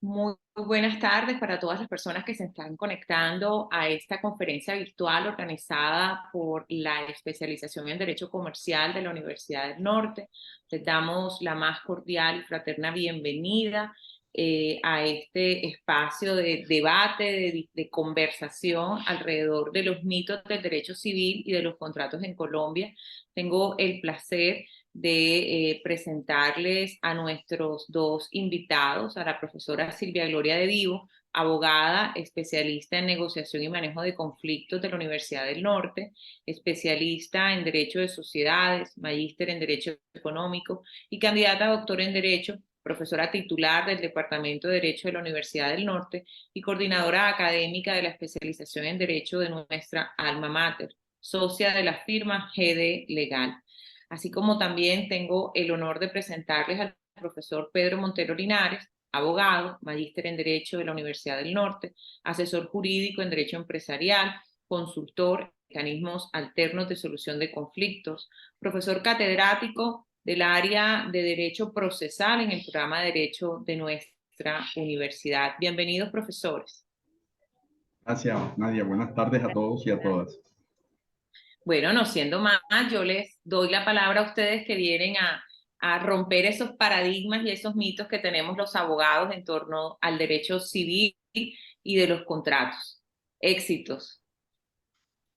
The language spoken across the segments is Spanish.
Muy buenas tardes para todas las personas que se están conectando a esta conferencia virtual organizada por la especialización en Derecho Comercial de la Universidad del Norte. Les damos la más cordial y fraterna bienvenida a este espacio de debate, de conversación alrededor de los mitos del derecho civil y de los contratos en Colombia. Tengo el placer de presentarles a nuestros dos invitados, a la profesora Silvia Gloria de Vivo, abogada, especialista en negociación y manejo de conflictos de la Universidad del Norte, especialista en Derecho de Sociedades, magíster en Derecho Económico y candidata a doctor en Derecho, profesora titular del Departamento de Derecho de la Universidad del Norte y coordinadora académica de la especialización en Derecho de nuestra alma mater, socia de la firma GD Legal. Así como también tengo el honor de presentarles al profesor Pedro Montero Linares, abogado, magíster en Derecho de la Universidad del Norte, asesor jurídico en Derecho Empresarial, consultor en mecanismos alternos de solución de conflictos, profesor catedrático del área de Derecho Procesal en el programa de Derecho de nuestra universidad. Bienvenidos, profesores. Gracias, Nadia. Buenas tardes a todos y a todas. Bueno, no siendo más, yo les doy la palabra a ustedes que vienen a romper esos paradigmas y esos mitos que tenemos los abogados en torno al derecho civil y de los contratos. Éxitos.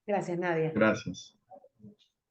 Gracias, Nadia. Gracias.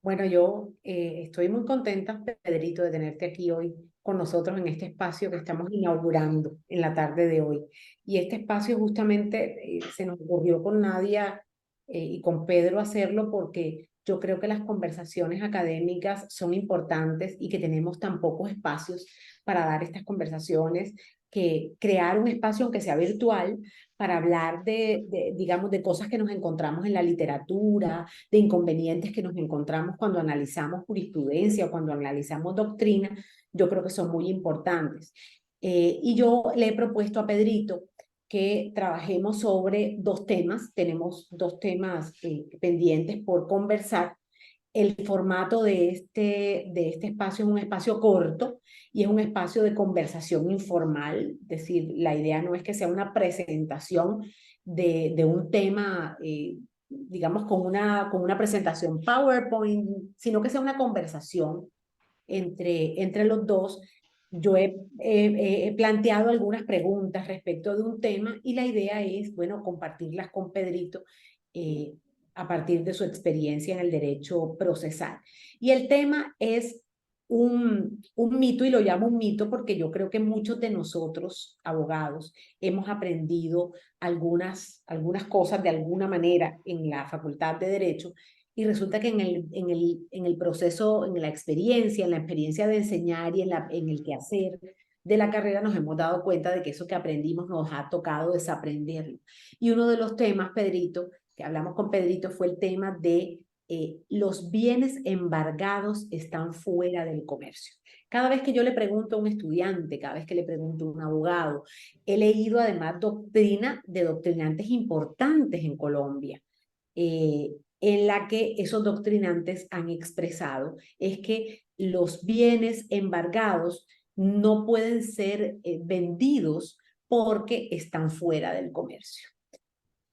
Bueno, yo estoy muy contenta, Pedrito, de tenerte aquí hoy con nosotros en este espacio que estamos inaugurando en la tarde de hoy. Y este espacio justamente se nos ocurrió con Nadia y con Pedro hacerlo porque yo creo que las conversaciones académicas son importantes y que tenemos tan pocos espacios para dar estas conversaciones, que crear un espacio, aunque sea virtual, para hablar digamos, de cosas que nos encontramos en la literatura, de inconvenientes que nos encontramos cuando analizamos jurisprudencia o cuando analizamos doctrina, yo creo que son muy importantes. Y yo le he propuesto a Pedrito que trabajemos sobre dos temas. Tenemos dos temas pendientes por conversar. El formato de este espacio es un espacio corto y es un espacio de conversación informal, es decir, la idea no es que sea una presentación de un tema, digamos, con una presentación PowerPoint, sino que sea una conversación entre los dos. Yo he planteado algunas preguntas respecto de un tema y la idea es, bueno, compartirlas con Pedrito eh, a partir de su experiencia en el derecho procesal. Y el tema es un mito, y lo llamo un mito porque yo creo que muchos de nosotros, abogados, hemos aprendido algunas cosas de alguna manera en la Facultad de Derecho, y resulta que en el proceso, en la experiencia de enseñar y en el quehacer de la carrera nos hemos dado cuenta de que eso que aprendimos nos ha tocado desaprenderlo. Y uno de los temas, Pedrito, que hablamos con Pedrito, fue el tema de los bienes embargados están fuera del comercio. Cada vez que yo le pregunto a un estudiante, cada vez que le pregunto a un abogado, he leído además doctrina de doctrinantes importantes en Colombia, en la que esos doctrinantes han expresado es que los bienes embargados no pueden ser vendidos porque están fuera del comercio.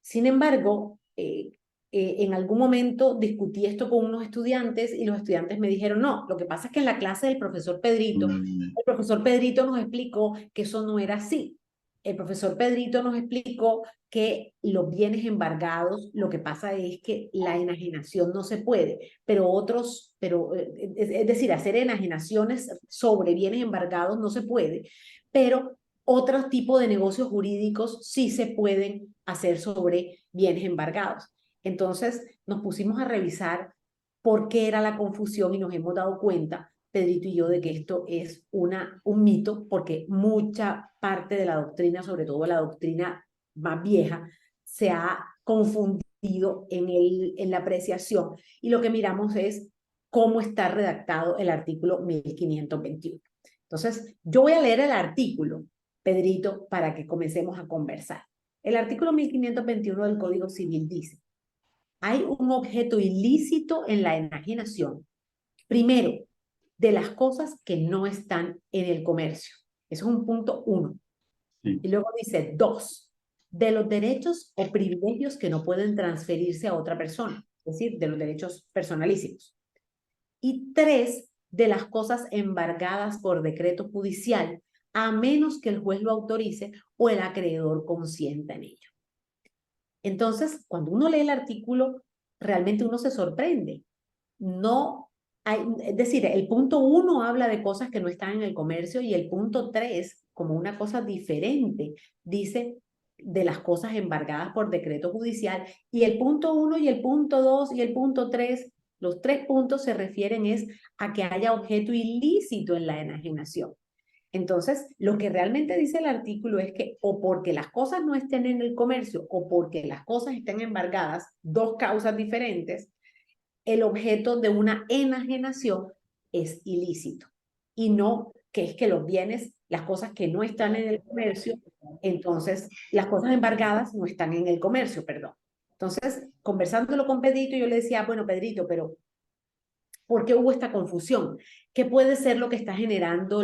Sin embargo, en algún momento discutí esto con unos estudiantes y los estudiantes me dijeron, no, lo que pasa es que en la clase del profesor Pedrito, el profesor Pedrito nos explicó que eso no era así. El profesor Pedrito nos explicó que los bienes embargados, lo que pasa es que la enajenación no se puede, es decir, hacer enajenaciones sobre bienes embargados no se puede, pero otros tipos de negocios jurídicos sí se pueden hacer sobre bienes embargados. Entonces nos pusimos a revisar por qué era la confusión y nos hemos dado cuenta, Pedrito y yo, de que esto es un mito, porque mucha parte de la doctrina, sobre todo la doctrina más vieja, se ha confundido en la apreciación, y lo que miramos es cómo está redactado el artículo 1521. Entonces, yo voy a leer el artículo, Pedrito, para que comencemos a conversar. El artículo 1521 del Código Civil dice: hay un objeto ilícito en la enajenación, primero, de las cosas que no están en el comercio. Eso es un punto uno. Sí. Y luego dice 2, de los derechos o privilegios que no pueden transferirse a otra persona, es decir, de los derechos personalísimos. Y 3, de las cosas embargadas por decreto judicial, a menos que el juez lo autorice o el acreedor consienta en ello. Entonces, cuando uno lee el artículo, realmente uno se sorprende. No hay, es decir, el punto 1 habla de cosas que no están en el comercio y el punto 3, como una cosa diferente, dice de las cosas embargadas por decreto judicial, y el punto 1 y el punto 2 y el punto 3, los 3 puntos se refieren es a que haya objeto ilícito en la enajenación. Entonces, lo que realmente dice el artículo es que o porque las cosas no estén en el comercio o porque las cosas estén embargadas, dos causas diferentes, el objeto de una enajenación es ilícito. Y no que es que los bienes, las cosas que no están en el comercio, entonces las cosas embargadas no están en el comercio, perdón. Entonces, conversándolo con Pedrito, yo le decía, bueno, Pedrito, pero ¿por qué hubo esta confusión? ¿Qué puede ser lo que está generando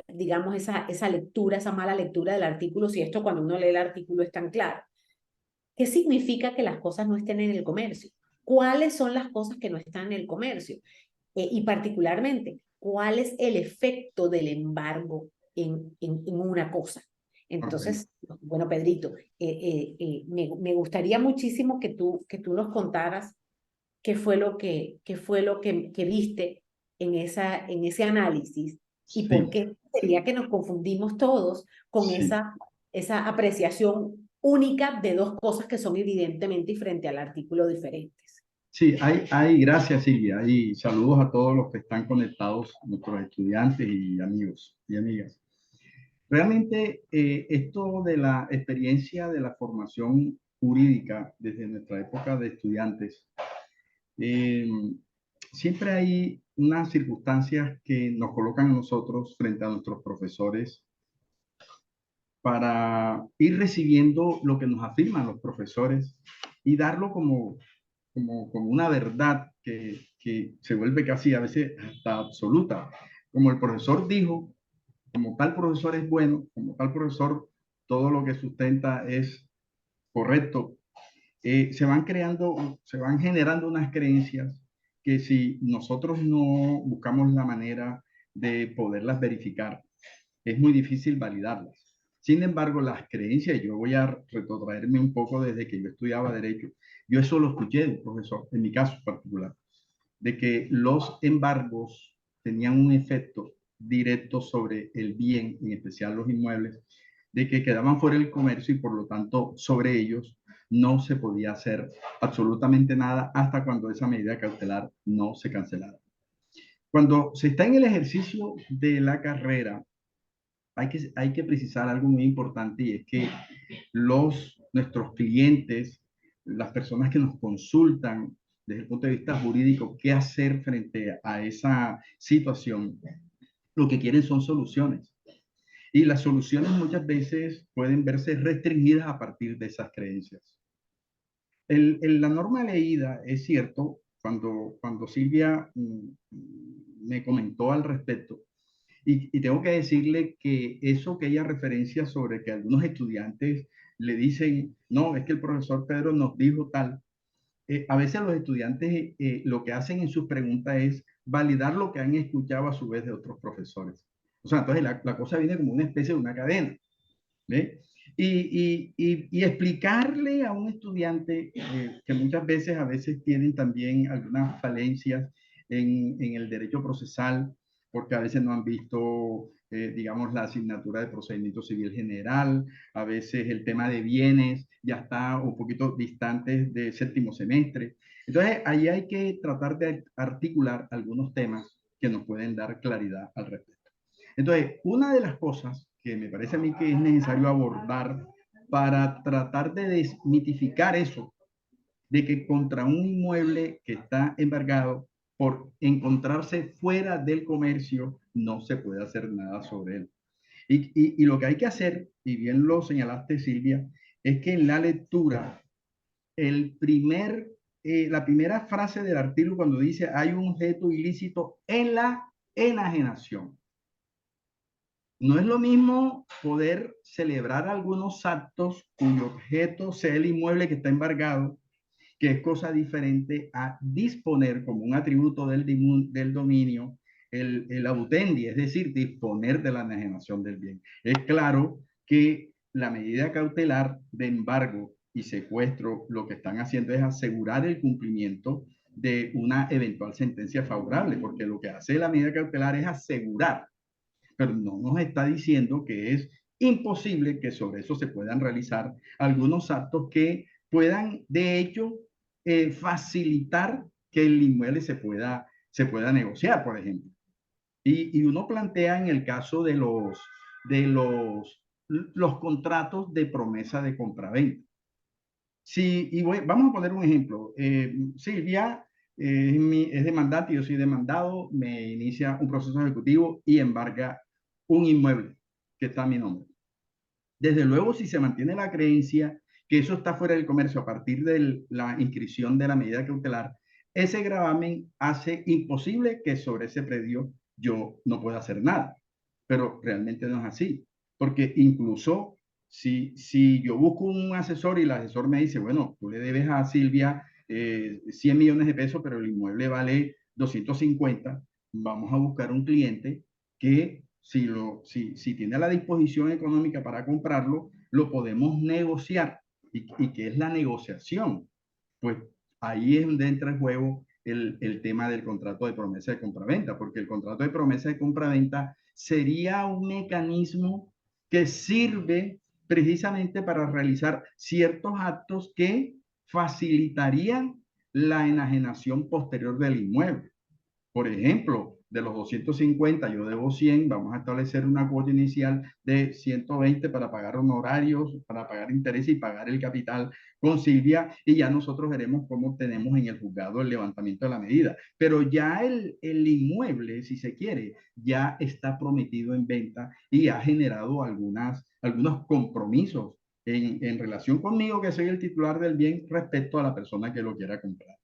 digamos, esa lectura, esa mala lectura del artículo, si esto cuando uno lee el artículo es tan claro? ¿Qué significa que las cosas no estén en el comercio? ¿Cuáles son las cosas que no están en el comercio? Y particularmente, ¿cuál es el efecto del embargo en una cosa? Okay. Entonces, bueno, Pedrito, me gustaría muchísimo que tú nos contaras qué fue lo que viste en ese análisis y por Sí, qué sería que nos confundimos todos con sí. esa apreciación única de dos cosas que son evidentemente y frente al artículo diferentes. Sí, gracias Silvia, y saludos a todos los que están conectados, nuestros estudiantes y amigos y amigas. Realmente esto de la experiencia de la formación jurídica desde nuestra época de estudiantes, eh, siempre hay unas circunstancias que nos colocan a nosotros frente a nuestros profesores para ir recibiendo lo que nos afirman los profesores y darlo como una verdad que se vuelve casi a veces hasta absoluta. Como el profesor dijo, como tal profesor es bueno, como tal profesor todo lo que sustenta es correcto. Se van generando unas creencias que si nosotros no buscamos la manera de poderlas verificar, es muy difícil validarlas. Sin embargo, las creencias, yo voy a retrotraerme un poco desde que yo estudiaba Derecho. Yo eso lo escuché de un profesor, en mi caso particular, de que los embargos tenían un efecto directo sobre el bien, en especial los inmuebles, de que quedaban fuera del comercio y por lo tanto sobre ellos no se podía hacer absolutamente nada hasta cuando esa medida cautelar no se cancelara. Cuando se está en el ejercicio de la carrera, hay que precisar algo muy importante y es que nuestros clientes, las personas que nos consultan desde el punto de vista jurídico, qué hacer frente a esa situación, lo que quieren son soluciones. Y las soluciones muchas veces pueden verse restringidas a partir de esas creencias. La norma leída, es cierto, cuando Silvia me comentó al respecto, y tengo que decirle que eso que ella referencia sobre que algunos estudiantes le dicen, no, es que el profesor Pedro nos dijo tal, a veces los estudiantes lo que hacen en sus preguntas es validar lo que han escuchado a su vez de otros profesores. O sea, entonces la cosa viene como una especie de una cadena. ¿Ve? Y explicarle a un estudiante que muchas veces, a veces tienen también algunas falencias en el derecho procesal, porque a veces no han visto, digamos, la asignatura de procedimiento civil general, a veces el tema de bienes ya está un poquito distante de séptimo semestre. Entonces, ahí hay que tratar de articular algunos temas que nos pueden dar claridad al respecto. Entonces, una de las cosas que me parece a mí que es necesario abordar para tratar de desmitificar eso, de que contra un inmueble que está embargado por encontrarse fuera del comercio, no se puede hacer nada sobre él. Y lo que hay que hacer, y bien lo señalaste Silvia, es que en la lectura, la primera frase del artículo cuando dice hay un objeto ilícito en la enajenación, No es lo mismo poder celebrar algunos actos cuyo objeto sea el inmueble que está embargado, que es cosa diferente a disponer como un atributo del dominio el autendi, es decir, disponer de la enajenación del bien. Es claro que la medida cautelar de embargo y secuestro lo que están haciendo es asegurar el cumplimiento de una eventual sentencia favorable, porque lo que hace la medida cautelar es asegurar, pero no nos está diciendo que es imposible que sobre eso se puedan realizar algunos actos que puedan, de hecho, facilitar que el inmueble se pueda negociar, por ejemplo. Y uno plantea en el caso de los contratos de promesa de compraventa. Sí, vamos a poner un ejemplo. Silvia es demandante, yo soy demandado, me inicia un proceso ejecutivo y embarga un inmueble que está a mi nombre. Desde luego, si se mantiene la creencia que eso está fuera del comercio a partir de la inscripción de la medida cautelar, ese gravamen hace imposible que sobre ese predio yo no pueda hacer nada. Pero realmente no es así, porque incluso si yo busco un asesor y el asesor me dice, bueno, tú le debes a Silvia 100 millones de pesos, pero el inmueble vale 250, vamos a buscar un cliente que si tiene la disposición económica para comprarlo, lo podemos negociar. ¿Y qué es la negociación? Pues ahí es donde entra en juego el tema del contrato de promesa de compraventa, porque el contrato de promesa de compraventa sería un mecanismo que sirve precisamente para realizar ciertos actos que facilitarían la enajenación posterior del inmueble. Por ejemplo, de los 250 yo debo 100, vamos a establecer una cuota inicial de 120 para pagar honorarios, para pagar interés y pagar el capital con Silvia, y ya nosotros veremos cómo tenemos en el juzgado el levantamiento de la medida. Pero ya el inmueble, si se quiere, ya está prometido en venta y ha generado algunos compromisos en relación conmigo, que soy el titular del bien, respecto a la persona que lo quiera comprar.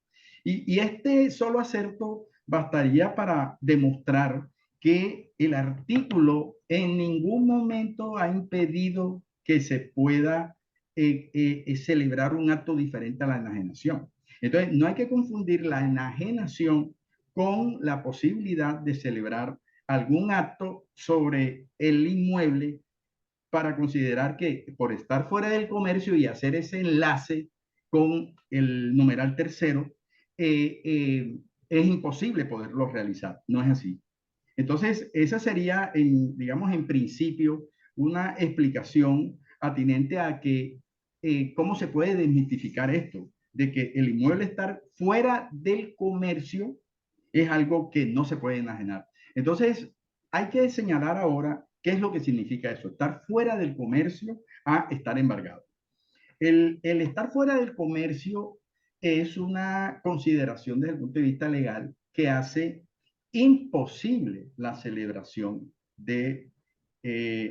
Y este solo acerto bastaría para demostrar que el artículo en ningún momento ha impedido que se pueda celebrar un acto diferente a la enajenación. Entonces, no hay que confundir la enajenación con la posibilidad de celebrar algún acto sobre el inmueble para considerar que por estar fuera del comercio y hacer ese enlace con el numeral tercero, es imposible poderlo realizar. No es así. Entonces, esa sería, digamos, en principio, una explicación atinente a que cómo se puede desmitificar esto, de que el inmueble estar fuera del comercio es algo que no se puede enajenar. Entonces, hay que señalar ahora qué es lo que significa eso, estar fuera del comercio a estar embargado. El estar fuera del comercio es una consideración desde el punto de vista legal que hace imposible la celebración de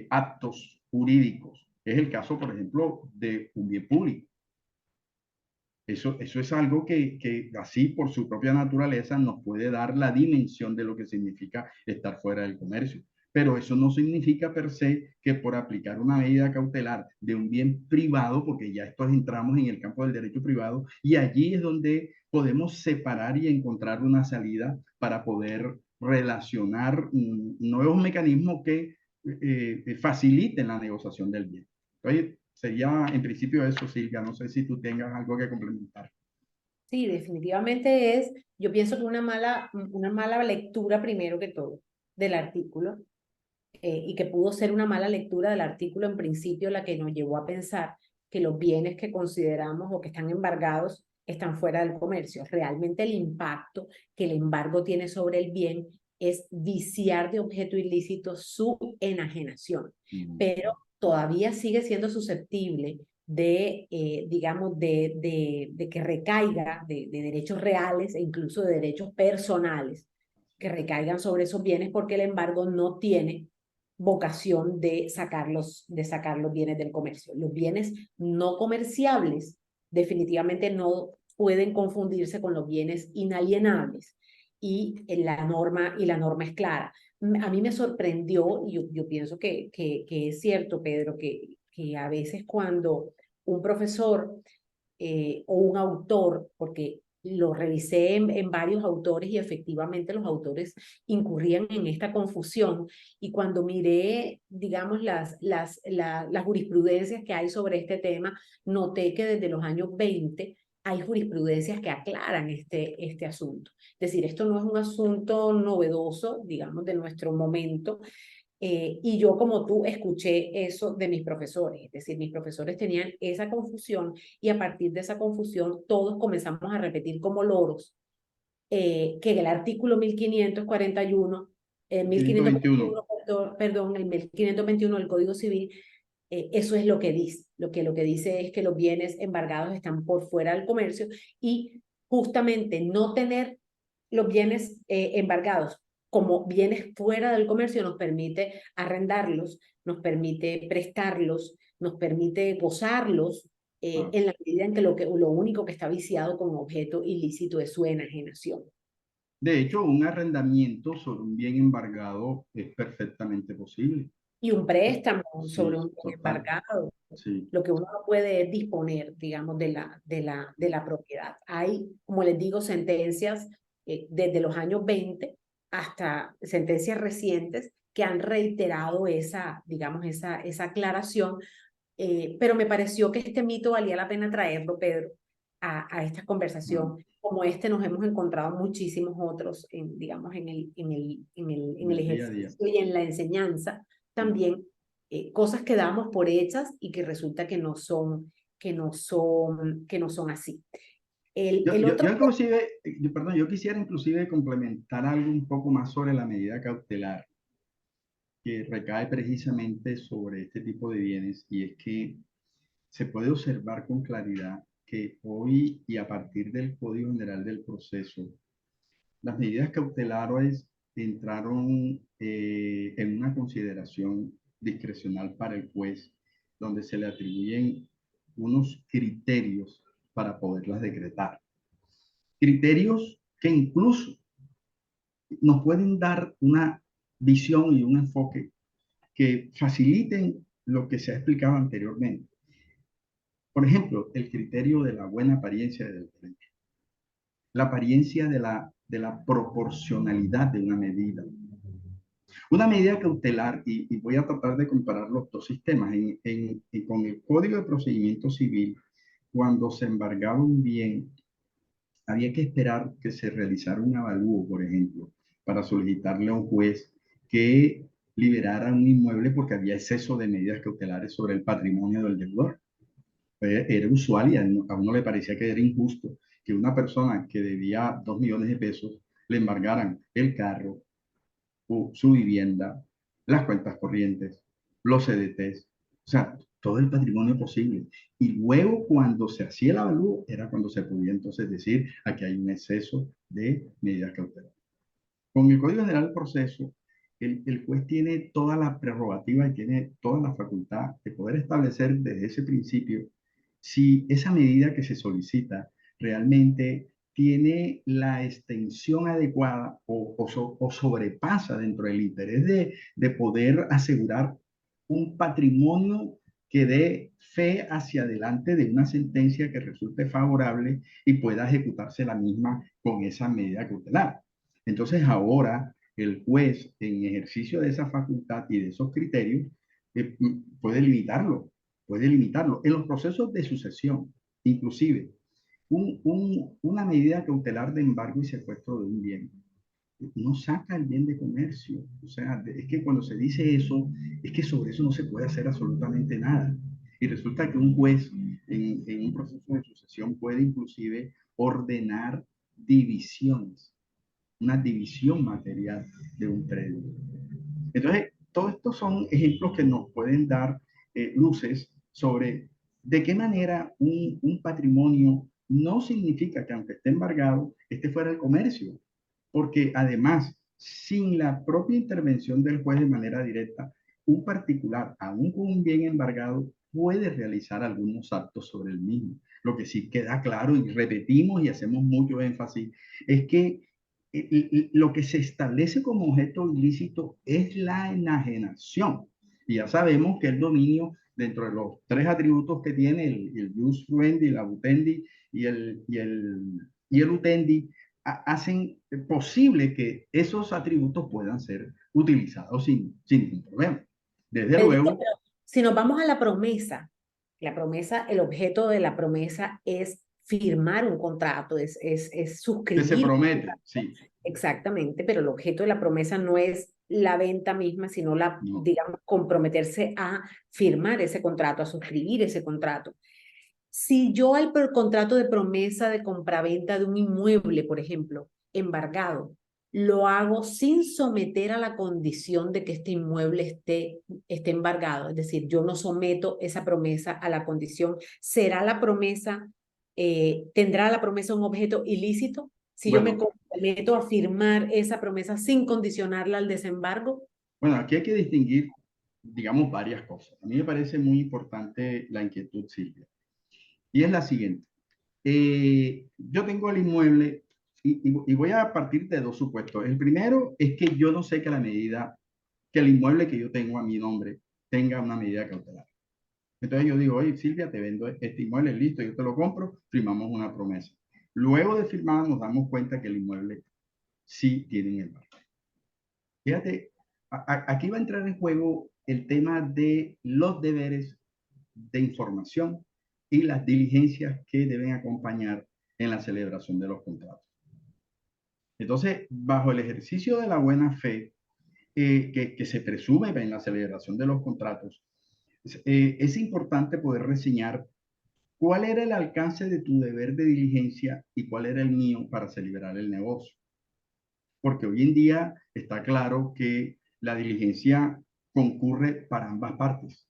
actos jurídicos. Es el caso, por ejemplo, de un bien público. Eso es algo que así por su propia naturaleza nos puede dar la dimensión de lo que significa estar fuera del comercio. Pero eso no significa per se que por aplicar una medida cautelar de un bien privado, porque ya estos entramos en el campo del derecho privado, y allí es donde podemos separar y encontrar una salida para poder relacionar nuevos mecanismos que faciliten la negociación del bien. Entonces, sería en principio eso, Silvia. No sé si tú tengas algo que complementar. Sí, definitivamente es, yo pienso que una mala lectura primero que todo del artículo, y que pudo ser una mala lectura del artículo en principio la que nos llevó a pensar que los bienes que consideramos o que están embargados están fuera del comercio. Realmente el impacto que el embargo tiene sobre el bien es viciar de objeto ilícito su enajenación, pero todavía sigue siendo susceptible de, digamos, de que recaiga de derechos reales e incluso de derechos personales que recaigan sobre esos bienes porque el embargo no tiene vocación de sacar los bienes del comercio. Los bienes no comerciables definitivamente no pueden confundirse con los bienes inalienables. y la norma es clara. A mí me sorprendió, y yo pienso que es cierto, Pedro, que a veces cuando un profesor o un autor, porque lo revisé en varios autores y efectivamente los autores incurrían en esta confusión. Y cuando miré, digamos, las jurisprudencias que hay sobre este tema, noté que desde los años 20 hay jurisprudencias que aclaran este asunto. Es decir, esto no es un asunto novedoso, digamos, de nuestro momento, y yo, como tú, escuché eso de mis profesores, es decir, mis profesores tenían esa confusión y a partir de esa confusión todos comenzamos a repetir como loros que el artículo 1541, 521. 1521, perdón, el 1521 del Código Civil, eso es lo que dice. Lo que dice es que los bienes embargados están por fuera del comercio y justamente no tener los bienes embargados como bienes fuera del comercio nos permite arrendarlos, nos permite prestarlos, nos permite gozarlos en la medida en que lo único que está viciado con objeto ilícito es su enajenación. De hecho, un arrendamiento sobre un bien embargado es perfectamente posible. Y un préstamo sobre Sí, un bien total. embargado. Sí. Lo que uno no puede es disponer, digamos, de la propiedad. Hay, como les digo, sentencias desde los años 20 hasta sentencias recientes que han reiterado esa, digamos, esa aclaración, pero me pareció que este mito valía la pena traerlo, Pedro, a esta Ah, conversación. Como este nos hemos encontrado muchísimos otros, digamos, en en el el día a día. ejercicio y en la enseñanza, Sí. también cosas que damos por hechas y que resulta que no son así. El otro, Yo inclusive, perdón, yo quisiera inclusive complementar algo un poco más sobre la medida cautelar que recae precisamente sobre este tipo de bienes, y es que se puede observar con claridad que hoy y a partir del Código General del Proceso, las medidas cautelares entraron en una consideración discrecional para el juez, donde se le atribuyen unos criterios para poderlas decretar. Criterios que incluso nos pueden dar una visión y un enfoque que faciliten lo que se ha explicado anteriormente. Por ejemplo, el criterio de la buena apariencia del derecho, la apariencia de la proporcionalidad de una medida. Una medida cautelar, y voy a tratar de comparar los dos sistemas, con el Código de Procedimiento Civil, cuando se embargaba un bien, había que esperar que se realizara un avalúo, por ejemplo, para solicitarle a un juez que liberara un inmueble porque había exceso de medidas cautelares sobre el patrimonio del deudor. Era usual y a uno le parecía que era injusto que una persona que debía 2 millones de pesos le embargaran el carro, su vivienda, las cuentas corrientes, los CDTs, o sea, todo el patrimonio posible. Y luego cuando se hacía el avalúo era cuando se podía entonces decir aquí hay un exceso de medidas cautelares. Con el Código General del Proceso, el juez tiene toda la prerrogativa y tiene toda la facultad de poder establecer desde ese principio si esa medida que se solicita realmente tiene la extensión adecuada o sobrepasa dentro del interés de poder asegurar un patrimonio que dé fe hacia adelante de una sentencia que resulte favorable y pueda ejecutarse la misma con esa medida cautelar. Entonces ahora el juez, en ejercicio de esa facultad y de esos criterios, puede limitarlo, puede limitarlo. En los procesos de sucesión, inclusive, una medida cautelar de embargo y secuestro de un bien no saca el bien de comercio. O sea, es que cuando se dice eso, es que sobre eso no se puede hacer absolutamente nada. Y resulta que un juez en un proceso de sucesión puede inclusive ordenar divisiones, una división material de un predio. Entonces, todos estos son ejemplos que nos pueden dar luces sobre de qué manera un patrimonio no significa que aunque esté embargado, esté fuera del comercio, porque además, sin la propia intervención del juez de manera directa, un particular, aún con un bien embargado, puede realizar algunos actos sobre el mismo. Lo que sí queda claro y repetimos y hacemos mucho énfasis es que lo que se establece como objeto ilícito es la enajenación. Y ya sabemos que el dominio, dentro de los tres atributos que tiene el jus fruendi, la utendi y el utendi, hacen posible que esos atributos puedan ser utilizados sin ningún problema. Desde Pedrito, luego, pero si nos vamos a la promesa, el objeto de la promesa es firmar un contrato, es que se suscribir. promete, sí, Exactamente, pero el objeto de la promesa no es la venta misma, sino no. digamos, comprometerse a firmar ese contrato, a suscribir ese contrato. Si yo al contrato de promesa de compraventa de un inmueble, por ejemplo, embargado, lo hago sin someter a la condición de que este inmueble esté embargado, es decir, yo no someto esa promesa a la condición, ¿será la promesa, tendrá la promesa un objeto ilícito? Si yo me Bueno, comprometo a firmar esa promesa sin condicionarla al desembargo. bueno, aquí hay que distinguir, digamos, varias cosas. A mí me parece muy importante la inquietud, Silvia. Y es la siguiente. Yo tengo el inmueble y voy a partir de dos supuestos. El primero es que yo no sé que la medida, que el inmueble que yo tengo a mi nombre tenga una medida cautelar. Entonces yo digo, oye, Silvia, te vendo este inmueble, listo, yo te lo compro, firmamos una promesa. Luego de firmar nos damos cuenta que el inmueble sí tiene un embargo. Fíjate, aquí va a entrar en juego el tema de los deberes de información y las diligencias que deben acompañar en la celebración de los contratos. Entonces, bajo el ejercicio de la buena fe que se presume en la celebración de los contratos, es importante poder reseñar cuál era el alcance de tu deber de diligencia y cuál era el mío para celebrar el negocio. Porque hoy en día está claro que la diligencia concurre para ambas partes.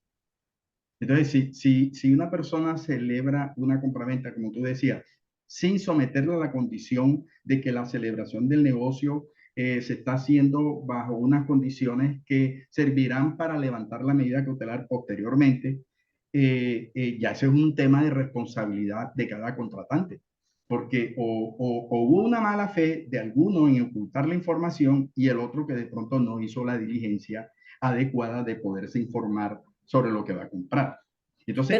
Entonces, si una persona celebra una compraventa, como tú decías, sin someterla a la condición de que la celebración del negocio se está haciendo bajo unas condiciones que servirán para levantar la medida cautelar posteriormente, ya ese es un tema de responsabilidad de cada contratante, porque o hubo una mala fe de alguno en ocultar la información y el otro que de pronto no hizo la diligencia adecuada de poderse informar sobre lo que va a comprar. Entonces,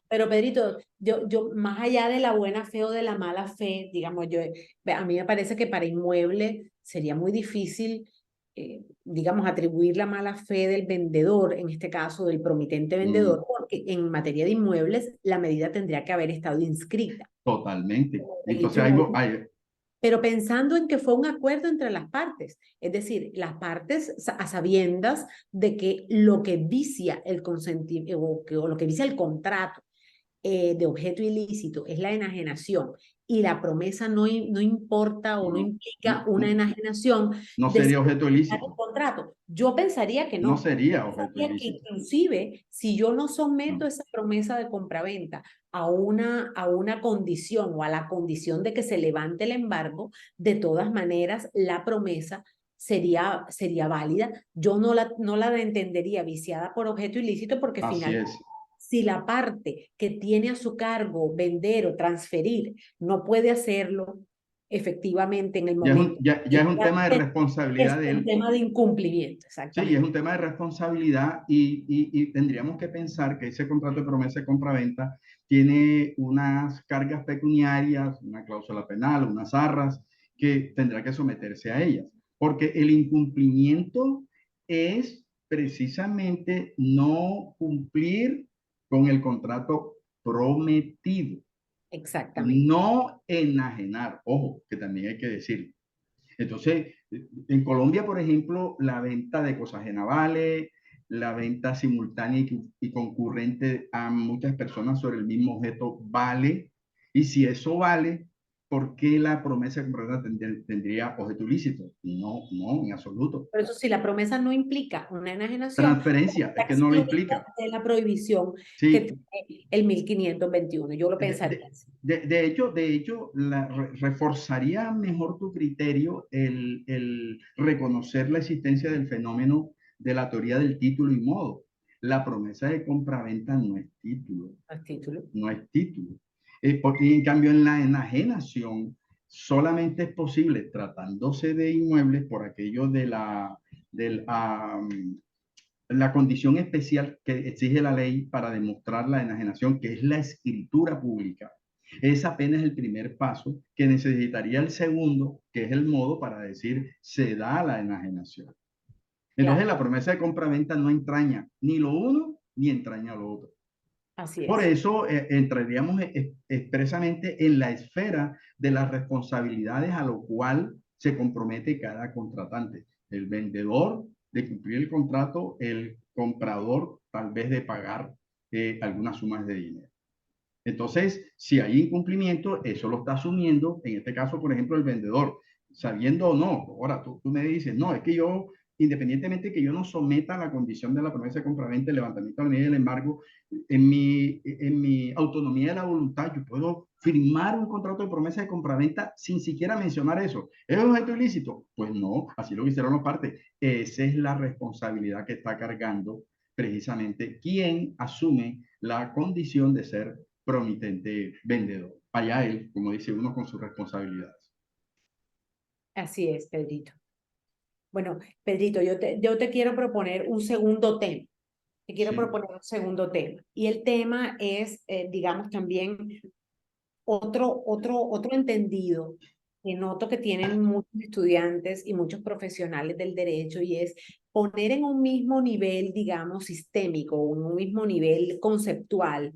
Pero Pedrito, yo más allá de la buena fe o de la mala fe, digamos, a mí me parece que para inmueble sería muy difícil, digamos, atribuir la mala fe del vendedor, en este caso del promitente vendedor, porque en materia de inmuebles la medida tendría que haber estado inscrita. totalmente. Entonces, Dicho, pero pensando en que fue un acuerdo entre las partes, es decir, las partes a sabiendas de que lo que vicia el consentimiento o lo que vicia el contrato de objeto ilícito es la enajenación y la promesa no importa o no implica una enajenación no de sería objeto el ilícito. contrato. Yo pensaría que No no. sería objeto Pensaría que ilícito. inclusive si yo no someto No. esa promesa de compraventa a una condición o a la condición de que se levante el embargo, de todas maneras la promesa sería válida. Yo no la entendería viciada por objeto ilícito porque Así finalmente es. si la parte que tiene a su cargo vender o transferir no puede hacerlo efectivamente en el momento, Ya es un tema de es responsabilidad de un él. tema de incumplimiento, Sí, es un exactamente. tema de responsabilidad y tendríamos que pensar que ese contrato de promesa de compraventa tiene unas cargas pecuniarias, una cláusula penal, unas arras que tendrá que someterse a ellas, porque el incumplimiento es precisamente no cumplir con el contrato prometido, Exactamente. no enajenar, ojo, que también hay que decir. Entonces, en Colombia, por ejemplo, la venta de cosas ajena vale, la venta simultánea y concurrente a muchas personas sobre el mismo objeto vale. Y si eso vale, ¿por qué la promesa de compraventa tendría objeto ilícito? No, no, en absoluto. Por eso, si la promesa no implica una enajenación, Transferencia, está es que no lo excluida implica. de la prohibición que Sí, tiene el 1521. Yo lo de, pensaría de- así. de hecho reforzaría mejor tu criterio el reconocer la existencia del fenómeno de la teoría del título y modo. La promesa de compraventa no es título, A título. no es título. Porque en cambio en la enajenación, solamente es posible tratándose de inmuebles por aquello de la condición especial que exige la ley para demostrar la enajenación, que es la escritura pública. Es apenas el primer paso que necesitaría el segundo, que es el modo para decir se da la enajenación. Entonces Claro, la promesa de compra-venta no entraña ni lo uno ni entraña lo otro. así Por es. eso entraríamos expresamente en la esfera de las responsabilidades a lo cual se compromete cada contratante. El vendedor de cumplir el contrato, el comprador tal vez de pagar algunas sumas de dinero. Entonces, si hay incumplimiento, eso lo está asumiendo, en este caso, por ejemplo, el vendedor, sabiendo o no. Ahora, tú me dices, no, es que yo, independientemente que yo no someta a la condición de la promesa de compraventa, el levantamiento de la medida del embargo, en mi autonomía de la voluntad, yo puedo firmar un contrato de promesa de compraventa sin siquiera mencionar eso. ¿Es un objeto ilícito? Pues no, así lo hicieron las partes. Esa es la responsabilidad que está cargando precisamente quien asume la condición de ser promitente vendedor. Allá él, como dice uno, con sus responsabilidades. Así es, Pedrito. Bueno, Pedrito, yo te quiero proponer un segundo tema. Te quiero Sí, proponer un segundo tema. Y el tema es, digamos, también otro entendido que noto que tienen muchos estudiantes y muchos profesionales del derecho, y es poner en un mismo nivel, digamos, sistémico, en un mismo nivel conceptual,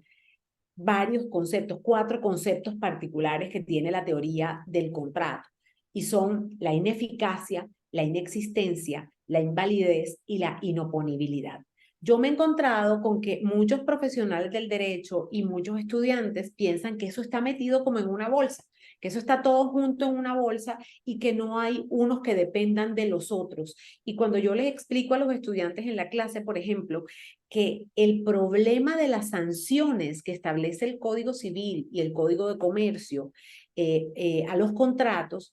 varios conceptos, 4 conceptos particulares que tiene la teoría del contrato, y son la ineficacia, la inexistencia, la invalidez y la inoponibilidad. Yo me he encontrado con que muchos profesionales del derecho y muchos estudiantes piensan que eso está metido como en una bolsa, que eso está todo junto en una bolsa y que no hay unos que dependan de los otros. Y cuando yo les explico a los estudiantes en la clase, por ejemplo, que el problema de las sanciones que establece el Código Civil y el Código de Comercio a los contratos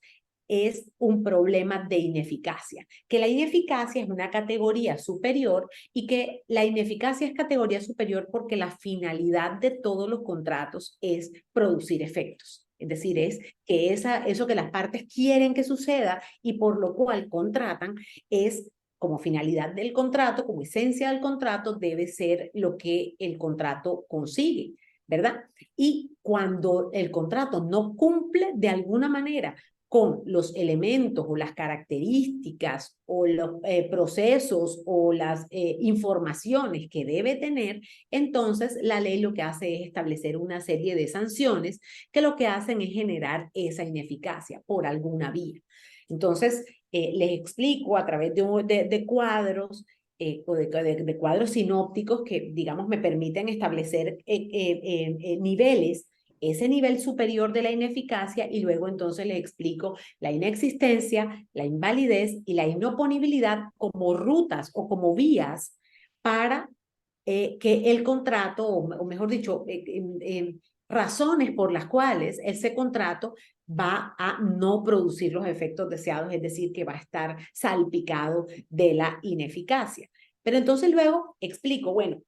es un problema de ineficacia, que la ineficacia es una categoría superior y que la ineficacia es categoría superior porque la finalidad de todos los contratos es producir efectos. Es decir, es que eso que las partes quieren que suceda y por lo cual contratan es como finalidad del contrato, como esencia del contrato, debe ser lo que el contrato consigue, ¿verdad? Y cuando el contrato no cumple de alguna manera con los elementos o las características o los procesos o las informaciones que debe tener, entonces la ley lo que hace es establecer una serie de sanciones que lo que hacen es generar esa ineficacia por alguna vía. Entonces, les explico a través de cuadros o de cuadros sinópticos que, digamos, me permiten establecer niveles, ese nivel superior de la ineficacia, y luego entonces les explico la inexistencia, la invalidez y la inoponibilidad como rutas o como vías para que el contrato, o mejor dicho, razones por las cuales ese contrato va a no producir los efectos deseados, es decir, que va a estar salpicado de la ineficacia. Pero entonces luego explico, bueno,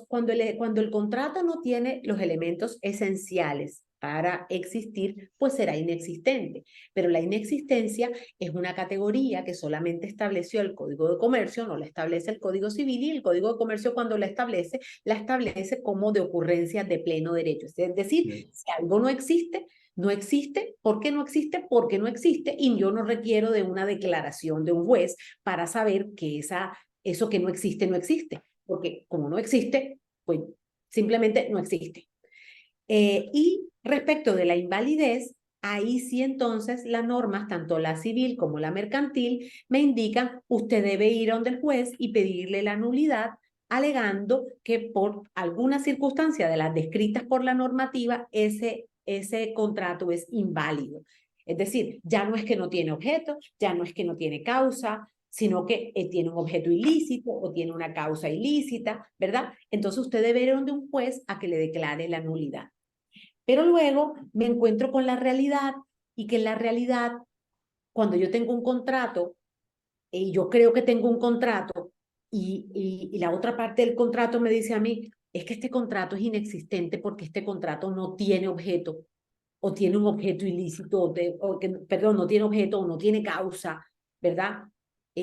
cuando el contrato no tiene los elementos esenciales para existir, pues será inexistente. Pero la inexistencia es una categoría que solamente estableció el Código de Comercio, no la establece el Código Civil, y el Código de Comercio cuando la establece como de ocurrencia de pleno derecho. Es decir, sí. si algo no existe, no existe. ¿Por qué no existe? Porque no existe, y yo no requiero de una declaración de un juez para saber que eso que no existe, no existe. Porque como no existe, pues simplemente no existe. Y respecto de la invalidez, ahí sí entonces las normas, tanto la civil como la mercantil, me indican usted debe ir a donde el juez y pedirle la nulidad, alegando que por alguna circunstancia de las descritas por la normativa, ese contrato es inválido. Es decir, ya no es que no tiene objeto, ya no es que no tiene causa, sino que tiene un objeto ilícito o tiene una causa ilícita, ¿verdad? Entonces usted debe ir donde un juez a que le declare la nulidad. Pero luego me encuentro con la realidad, y que en la realidad, cuando yo tengo un contrato, y yo creo que tengo un contrato, y la otra parte del contrato me dice a mí, es que este contrato es inexistente porque este contrato no tiene objeto o tiene un objeto ilícito, perdón, no tiene objeto o no tiene causa, ¿verdad?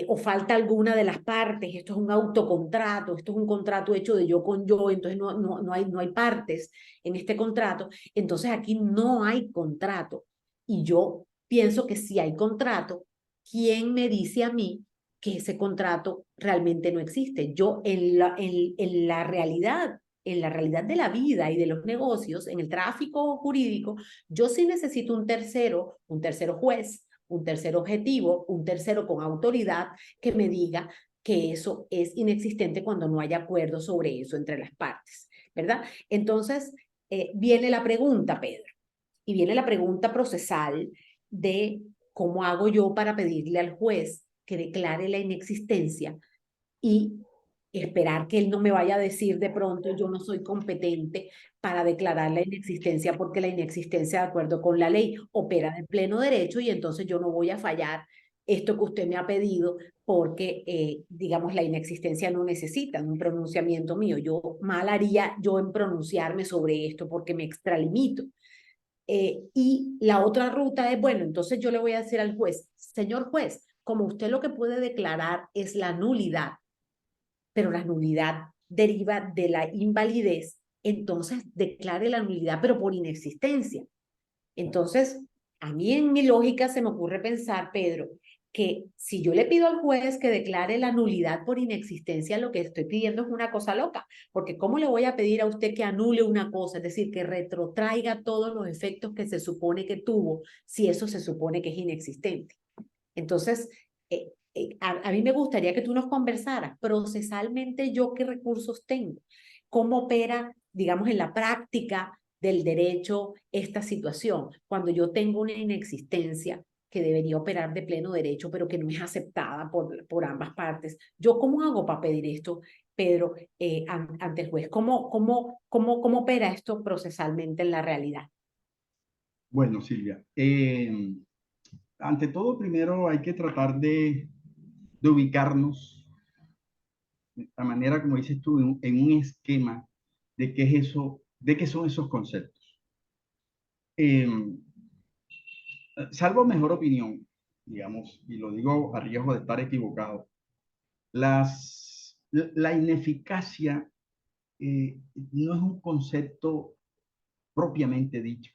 O falta alguna de las partes, esto es un autocontrato, esto es un contrato hecho de yo con yo, entonces no hay partes en este contrato, entonces aquí no hay contrato. Y yo pienso que si hay contrato, ¿quién me dice a mí que ese contrato realmente no existe? Yo en la realidad, en la realidad de la vida y de los negocios, en el tráfico jurídico, yo sí necesito un tercero juez, un tercer objetivo, un tercero con autoridad que me diga que eso es inexistente cuando no hay acuerdo sobre eso entre las partes, ¿verdad? Entonces, viene la pregunta, Pedro, y viene la pregunta procesal de cómo hago yo para pedirle al juez que declare la inexistencia y esperar que él no me vaya a decir de pronto yo no soy competente para declarar la inexistencia porque la inexistencia de acuerdo con la ley opera de pleno derecho y entonces yo no voy a fallar esto que usted me ha pedido porque, digamos, la inexistencia no necesita un pronunciamiento mío. Yo mal haría yo en pronunciarme sobre esto porque me extralimito. Y la otra ruta es, bueno, entonces yo le voy a decir al juez, señor juez, como usted lo que puede declarar es la nulidad, pero la nulidad deriva de la invalidez, entonces declare la nulidad, pero por inexistencia. Entonces, a mí en mi lógica se me ocurre pensar, Pedro, que si yo le pido al juez que declare la nulidad por inexistencia, lo que estoy pidiendo es una cosa loca, porque ¿cómo le voy a pedir a usted que anule una cosa? Es decir, que retrotraiga todos los efectos que se supone que tuvo, si eso se supone que es inexistente. Entonces, a mí me gustaría que tú nos conversaras procesalmente yo qué recursos tengo, cómo opera, digamos, en la práctica del derecho esta situación, cuando yo tengo una inexistencia que debería operar de pleno derecho, pero que no es aceptada por ambas partes. ¿Yo cómo hago para pedir esto, Pedro, ante el juez? ¿Cómo opera esto procesalmente en la realidad? Bueno, Silvia, ante todo, primero hay que tratar de ubicarnos de la manera, como dices tú, en un esquema de qué es eso, de qué son esos conceptos. Eh, Salvo mejor opinión, digamos, y lo digo a riesgo de estar equivocado, la ineficacia no es un concepto propiamente dicho.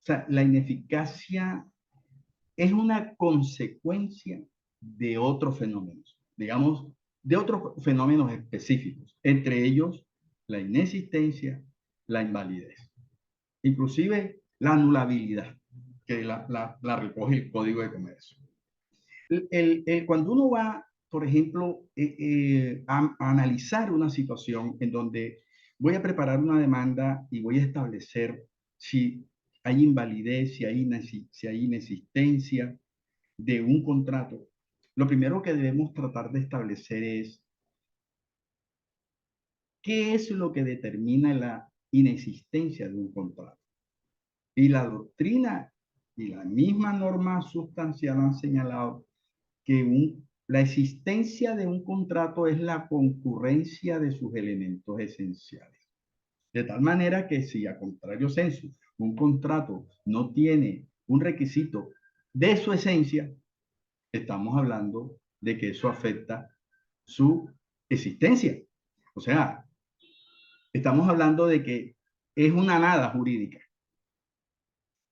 O sea, la ineficacia es una consecuencia de otros fenómenos, digamos, de otros fenómenos específicos, entre ellos la inexistencia, la invalidez, inclusive la anulabilidad, que la recoge el Código de Comercio. Cuando uno va, por ejemplo, a analizar una situación en donde voy a preparar una demanda y voy a establecer si hay invalidez, si hay inexistencia de un contrato, lo primero que debemos tratar de establecer es qué es lo que determina la inexistencia de un contrato. Y la doctrina y la misma norma sustancial han señalado que la existencia de un contrato es la concurrencia de sus elementos esenciales. De tal manera que si a contrario sensu, un contrato no tiene un requisito de su esencia, estamos hablando de que eso afecta su existencia. O sea, estamos hablando de que es una nada jurídica.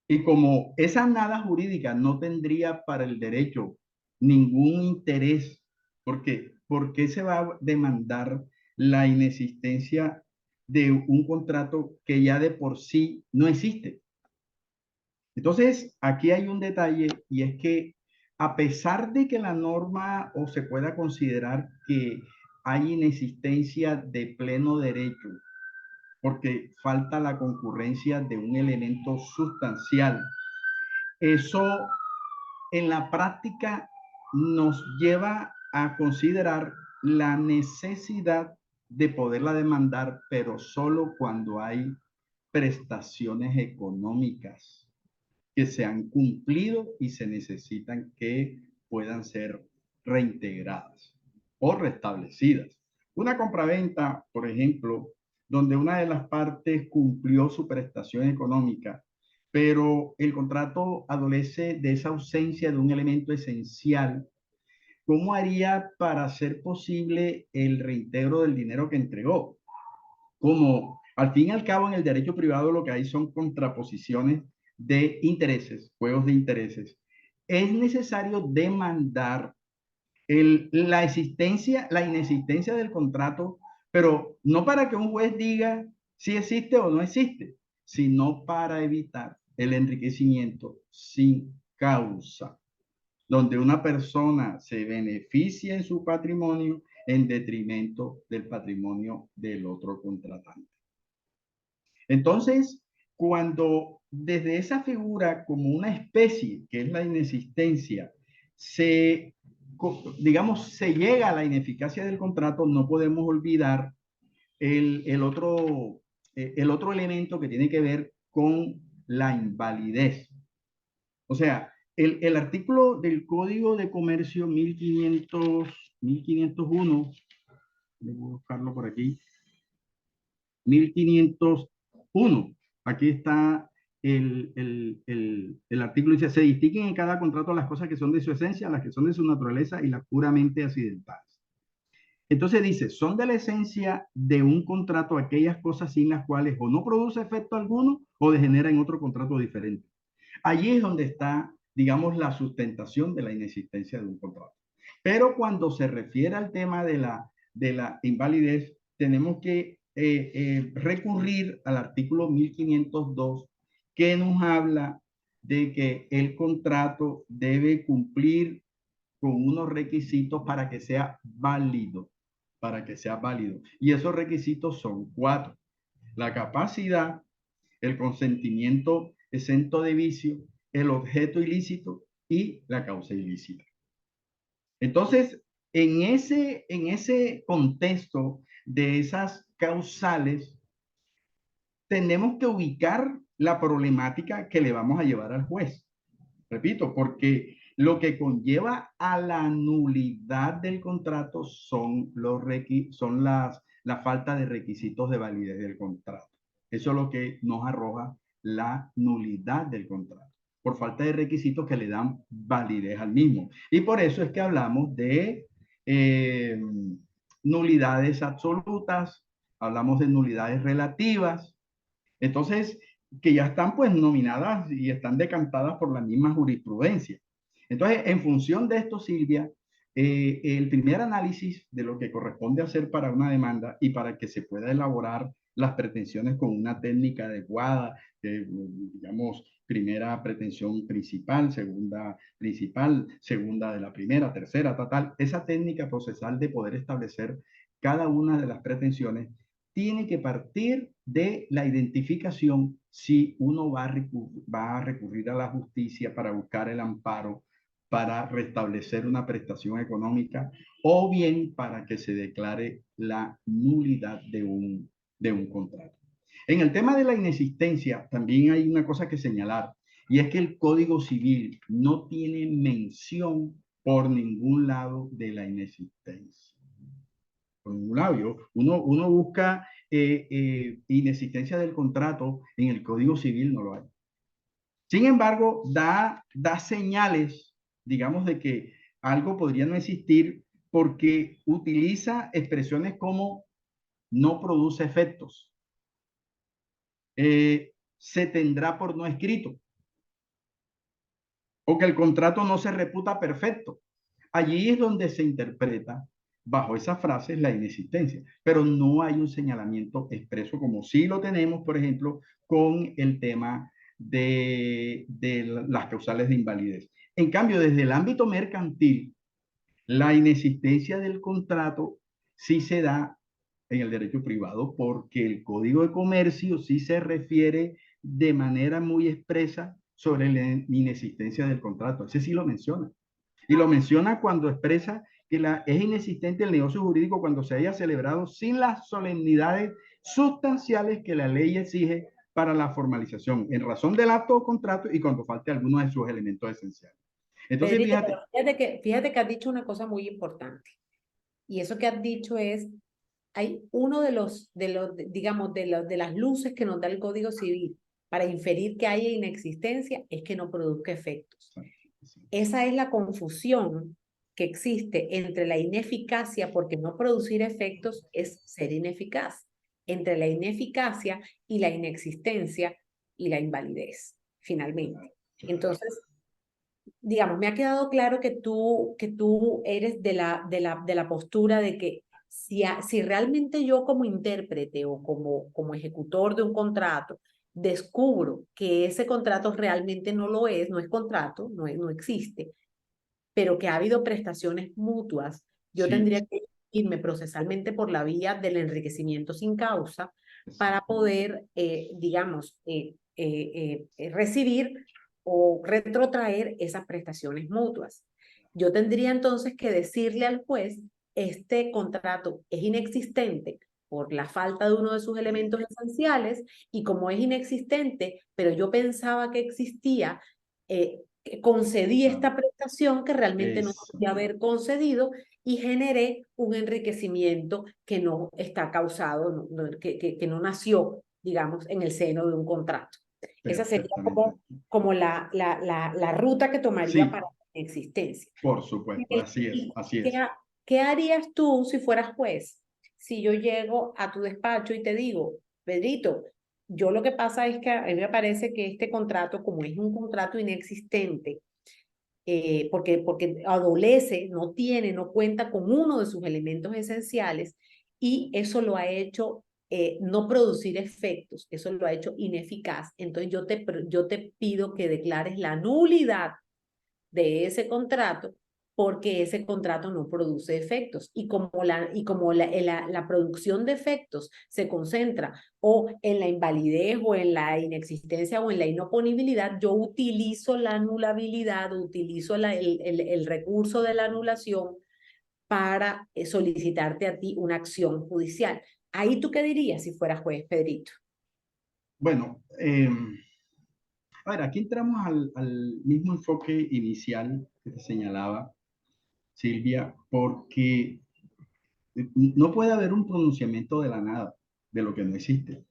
Y como esa nada jurídica no tendría para el derecho ningún interés, porque ¿por qué se va a demandar la inexistencia de un contrato que ya de por sí no existe? Entonces, aquí hay un detalle y es que a pesar de que la norma o se pueda considerar que hay inexistencia de pleno derecho, porque falta la concurrencia de un elemento sustancial, eso en la práctica nos lleva a considerar la necesidad de poderla demandar, pero solo cuando hay prestaciones económicas que se han cumplido y se necesitan que puedan ser reintegradas o restablecidas. Una compraventa, por ejemplo, donde una de las partes cumplió su prestación económica, pero el contrato adolece de esa ausencia de un elemento esencial. ¿Cómo haría para hacer posible el reintegro del dinero que entregó? Como al fin y al cabo en el derecho privado lo que hay son contraposiciones de intereses, juegos de intereses. Es necesario demandar la inexistencia del contrato, pero no para que un juez diga si existe o no existe, sino para evitar el enriquecimiento sin causa, donde una persona se beneficia en su patrimonio en detrimento del patrimonio del otro contratante. Entonces, cuando desde esa figura como una especie, que es la inexistencia, digamos, se llega a la ineficacia del contrato, no podemos olvidar el otro elemento que tiene que ver con la invalidez. O sea, el artículo del Código de Comercio 1501, voy a buscarlo por aquí, 1501. Aquí está el artículo, dice, se distinguen en cada contrato las cosas que son de su esencia, las que son de su naturaleza y las puramente accidentales. Entonces dice, son de la esencia de un contrato aquellas cosas sin las cuales o no produce efecto alguno o degenera en otro contrato diferente. Allí es donde está, digamos, la sustentación de la inexistencia de un contrato. Pero cuando se refiere al tema de la invalidez, tenemos que recurrir al artículo 1502, que nos habla de que el contrato debe cumplir con unos requisitos para que sea válido, Y esos requisitos son 4: la capacidad, el consentimiento exento de vicio, el objeto ilícito y la causa ilícita. Entonces, en ese contexto de esas causales, tenemos que ubicar la problemática que le vamos a llevar al juez. Repito, porque lo que conlleva a la nulidad del contrato son la falta de requisitos de validez del contrato. Eso es lo que nos arroja la nulidad del contrato, por falta de requisitos que le dan validez al mismo. Y por eso es que hablamos de nulidades absolutas, hablamos de nulidades relativas. Entonces, que ya están pues nominadas y están decantadas por la misma jurisprudencia. Entonces, en función de esto, Silvia, el primer análisis de lo que corresponde hacer para una demanda y para que se pueda elaborar las pretensiones con una técnica adecuada, digamos, primera pretensión principal, segunda de la primera, tercera, tal, esa técnica procesal de poder establecer cada una de las pretensiones tiene que partir de la identificación si uno va a recurrir a la justicia para buscar el amparo, para restablecer una prestación económica o bien para que se declare la nulidad de un contrato. En el tema de la inexistencia también hay una cosa que señalar, y es que el Código Civil no tiene mención por ningún lado de la inexistencia. Por ningún lado. Uno busca inexistencia del contrato en el Código Civil, no lo hay. Sin embargo, da señales, digamos, de que algo podría no existir porque utiliza expresiones como no produce efectos, se tendrá por no escrito, o que el contrato no se reputa perfecto. Allí es donde se interpreta bajo esas frases la inexistencia, pero no hay un señalamiento expreso como sí lo tenemos, por ejemplo, con el tema de las causales de invalidez. En cambio, desde el ámbito mercantil, la inexistencia del contrato sí se da en el derecho privado porque el Código de Comercio sí se refiere de manera muy expresa sobre la inexistencia del contrato. Ese sí lo menciona. Y lo menciona cuando expresa que es inexistente el negocio jurídico cuando se haya celebrado sin las solemnidades sustanciales que la ley exige para la formalización, en razón del acto o contrato y cuando falte alguno de sus elementos esenciales. Entonces, Pedrito, fíjate. pero fíjate que has dicho una cosa muy importante. Y eso que has dicho es, hay uno digamos, de las luces que nos da el Código Civil, para inferir que haya inexistencia es que no produzca efectos. Sí. Esa es la confusión que existe entre la ineficacia, porque no producir efectos es ser ineficaz, entre la ineficacia y la inexistencia y la invalidez, finalmente. Entonces, digamos, me ha quedado claro que tú eres de la postura de que si realmente yo como intérprete o como ejecutor de un contrato descubro que ese contrato realmente no lo es, no es contrato, no existe, pero que ha habido prestaciones mutuas, yo Sí, tendría que irme procesalmente por la vía del enriquecimiento sin causa para poder, digamos, recibir o retrotraer esas prestaciones mutuas. Yo tendría entonces que decirle al juez, este contrato es inexistente por la falta de uno de sus elementos esenciales y como es inexistente, pero yo pensaba que existía, concedí esta prestación que realmente no podía haber concedido y generé un enriquecimiento que no está causado, que no nació, digamos, en el seno de un contrato. Esa sería perfectamente. como la ruta que tomaría para Sí, la existencia. por supuesto, así es, así ¿Qué, es. qué harías tú si fueras juez? Si yo llego a tu despacho y te digo, Pedrito, yo lo que pasa es que a mí me parece que este contrato, como es un contrato inexistente, porque adolece, no tiene, no cuenta con uno de sus elementos esenciales y eso lo ha hecho no producir efectos, eso lo ha hecho ineficaz. Entonces yo te pido que declares la nulidad de ese contrato porque ese contrato no produce efectos. Y como la producción de efectos se concentra o en la invalidez o en la inexistencia o en la inoponibilidad, yo utilizo la anulabilidad, utilizo el recurso de la anulación para solicitarte a ti una acción judicial. Ahí tú qué dirías si fueras juez, Pedrito. Bueno, a ver, aquí entramos al mismo enfoque inicial que te señalaba, Silvia, porque no puede haber un pronunciamiento de la nada, de lo que no existe.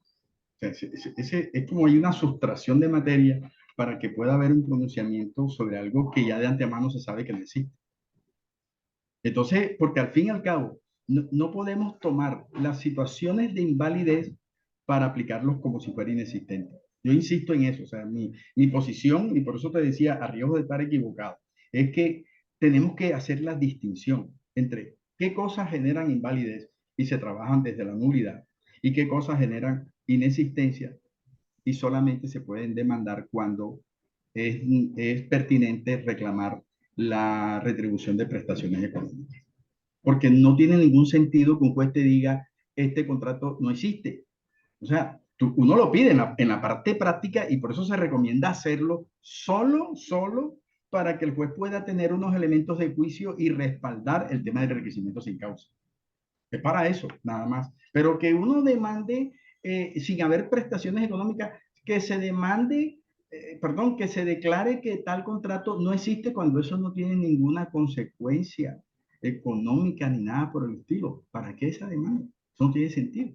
O sea, es como hay una sustracción de materia para que pueda haber un pronunciamiento sobre algo que ya de antemano se sabe que no existe. Entonces, porque al fin y al cabo, no podemos tomar las situaciones de invalidez para aplicarlos como si fuera inexistente. Yo insisto en eso, o sea, mi posición, y por eso te decía, a riesgo de estar equivocado, es que tenemos que hacer la distinción entre qué cosas generan invalidez y se trabajan desde la nulidad y qué cosas generan inexistencia y solamente se pueden demandar cuando es pertinente reclamar la retribución de prestaciones económicas. Porque no tiene ningún sentido que un juez te diga, este contrato no existe. O sea, uno lo pide en la parte práctica y por eso se recomienda hacerlo solo para que el juez pueda tener unos elementos de juicio y respaldar el tema del enriquecimiento sin causa. Es para eso, nada más. Pero que uno demande sin haber prestaciones económicas, que se demande, perdón, que se declare que tal contrato no existe cuando eso no tiene ninguna consecuencia económica ni nada por el estilo. ¿Para qué esa demanda? Eso no tiene sentido.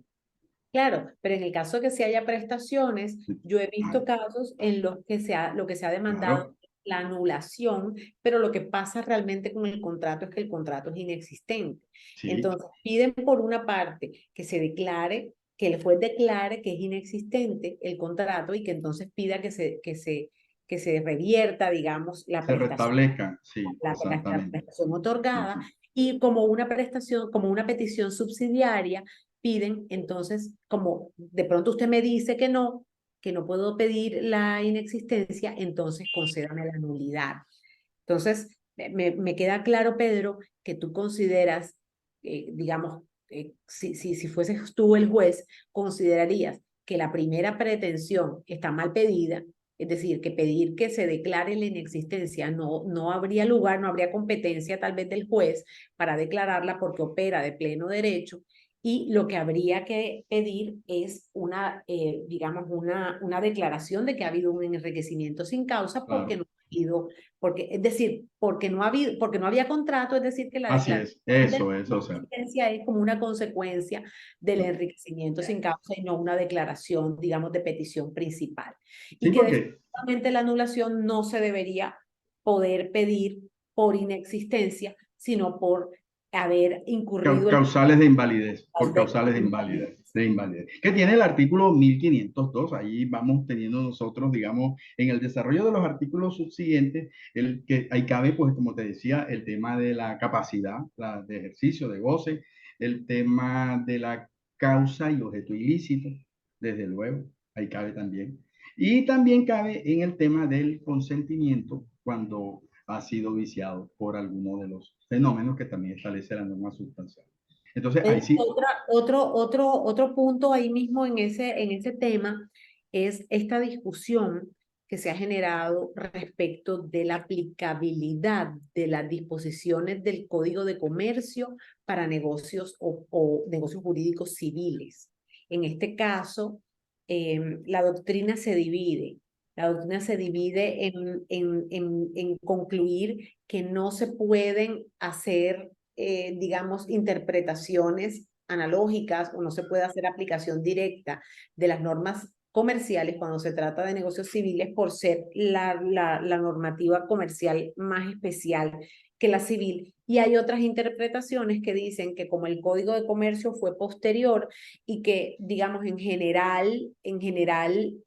Claro, pero en el caso de que se haya prestaciones, yo he visto Ah, casos en los que lo que se ha demandado claro, es la anulación, pero lo que pasa realmente con el contrato es que el contrato es inexistente. sí, Entonces, piden por una parte que se declare, que el juez declare que es inexistente el contrato y que entonces pida que se revierta, digamos, se restablezcan, sí, la exactamente. prestación Sí, otorgada sí. y como una prestación, como una petición subsidiaria, piden entonces, como de pronto usted me dice que no puedo pedir la inexistencia, entonces concédame la nulidad. Entonces, me queda claro, Pedro, que tú consideras, digamos, si fueses tú el juez, considerarías que la primera pretensión está mal pedida, es decir, que pedir que se declare la inexistencia no habría lugar, no habría competencia tal vez del juez para declararla porque opera de pleno derecho. Y lo que habría que pedir es digamos, una declaración de que ha habido un enriquecimiento sin causa porque Claro. incumplido, porque, es decir, porque no había contrato, es decir, que la Así declaración es, de eso, o sea, inexistencia es como una consecuencia del enriquecimiento sin causa y no una declaración, digamos, de petición principal. sí, Y que porque definitivamente la anulación no se debería poder pedir por inexistencia, sino por haber incurrido en causales de invalidez, por de causales de invalidez, que tiene el artículo 1502. Ahí vamos teniendo nosotros, digamos, en el desarrollo de los artículos subsiguientes, el que ahí cabe, pues, como te decía, el tema de la capacidad de ejercicio, de goce, el tema de la causa y objeto ilícito, desde luego, ahí cabe también. Y también cabe en el tema del consentimiento cuando ha sido viciado por alguno de los fenómenos que también establece la norma sustancial. Entonces, ahí sí, Otro punto ahí mismo en ese tema es esta discusión que se ha generado respecto de la aplicabilidad de las disposiciones del Código de Comercio para negocios o negocios jurídicos civiles. En este caso, la doctrina se divide. La doctrina se divide en concluir que no se pueden hacer digamos, interpretaciones analógicas o no se puede hacer aplicación directa de las normas comerciales cuando se trata de negocios civiles por ser la normativa comercial más especial que la civil. Y hay otras interpretaciones que dicen que como el Código de Comercio fue posterior y que, digamos, en general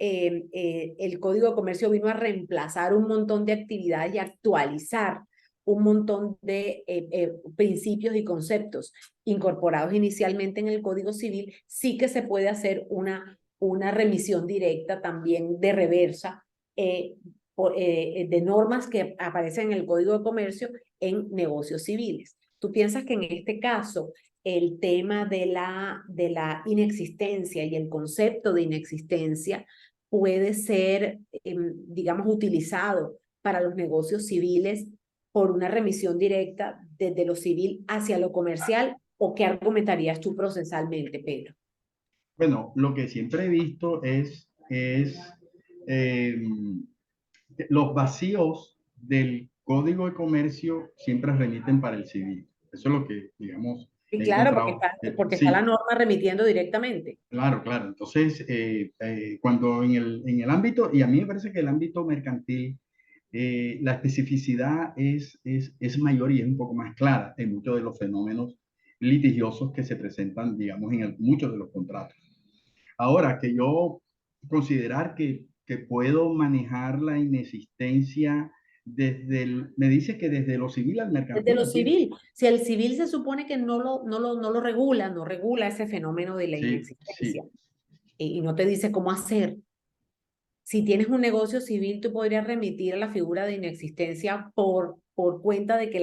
el Código de Comercio vino a reemplazar un montón de actividades y actualizar un montón de principios y conceptos incorporados inicialmente en el Código Civil, sí que se puede hacer una remisión directa también de reversa de normas que aparecen en el Código de Comercio en negocios civiles. ¿Tú piensas que en este caso el tema de la inexistencia y el concepto de inexistencia puede ser, digamos, utilizado para los negocios civiles por una remisión directa desde lo civil hacia lo comercial, o qué argumentarías tú procesalmente, Pedro? bueno, lo que siempre he visto es eh, los vacíos del Código de Comercio siempre remiten para el civil. Eso es lo que, digamos, Y he claro, encontrado. porque está la Sí, norma remitiendo directamente. claro, claro. Entonces, cuando en el ámbito, y a mí me parece que el ámbito mercantil, la especificidad es mayor y es un poco más clara en muchos de los fenómenos litigiosos que se presentan, digamos, en muchos de los contratos. Ahora, que yo considerar que puedo manejar la inexistencia me dice que desde lo civil al Desde mercantil, lo así es. civil, si el civil se supone que no lo regula, no regula ese fenómeno de la Sí, inexistencia sí. y no te dice cómo hacer. Si tienes un negocio civil, tú podrías remitir a la figura de inexistencia por cuenta de que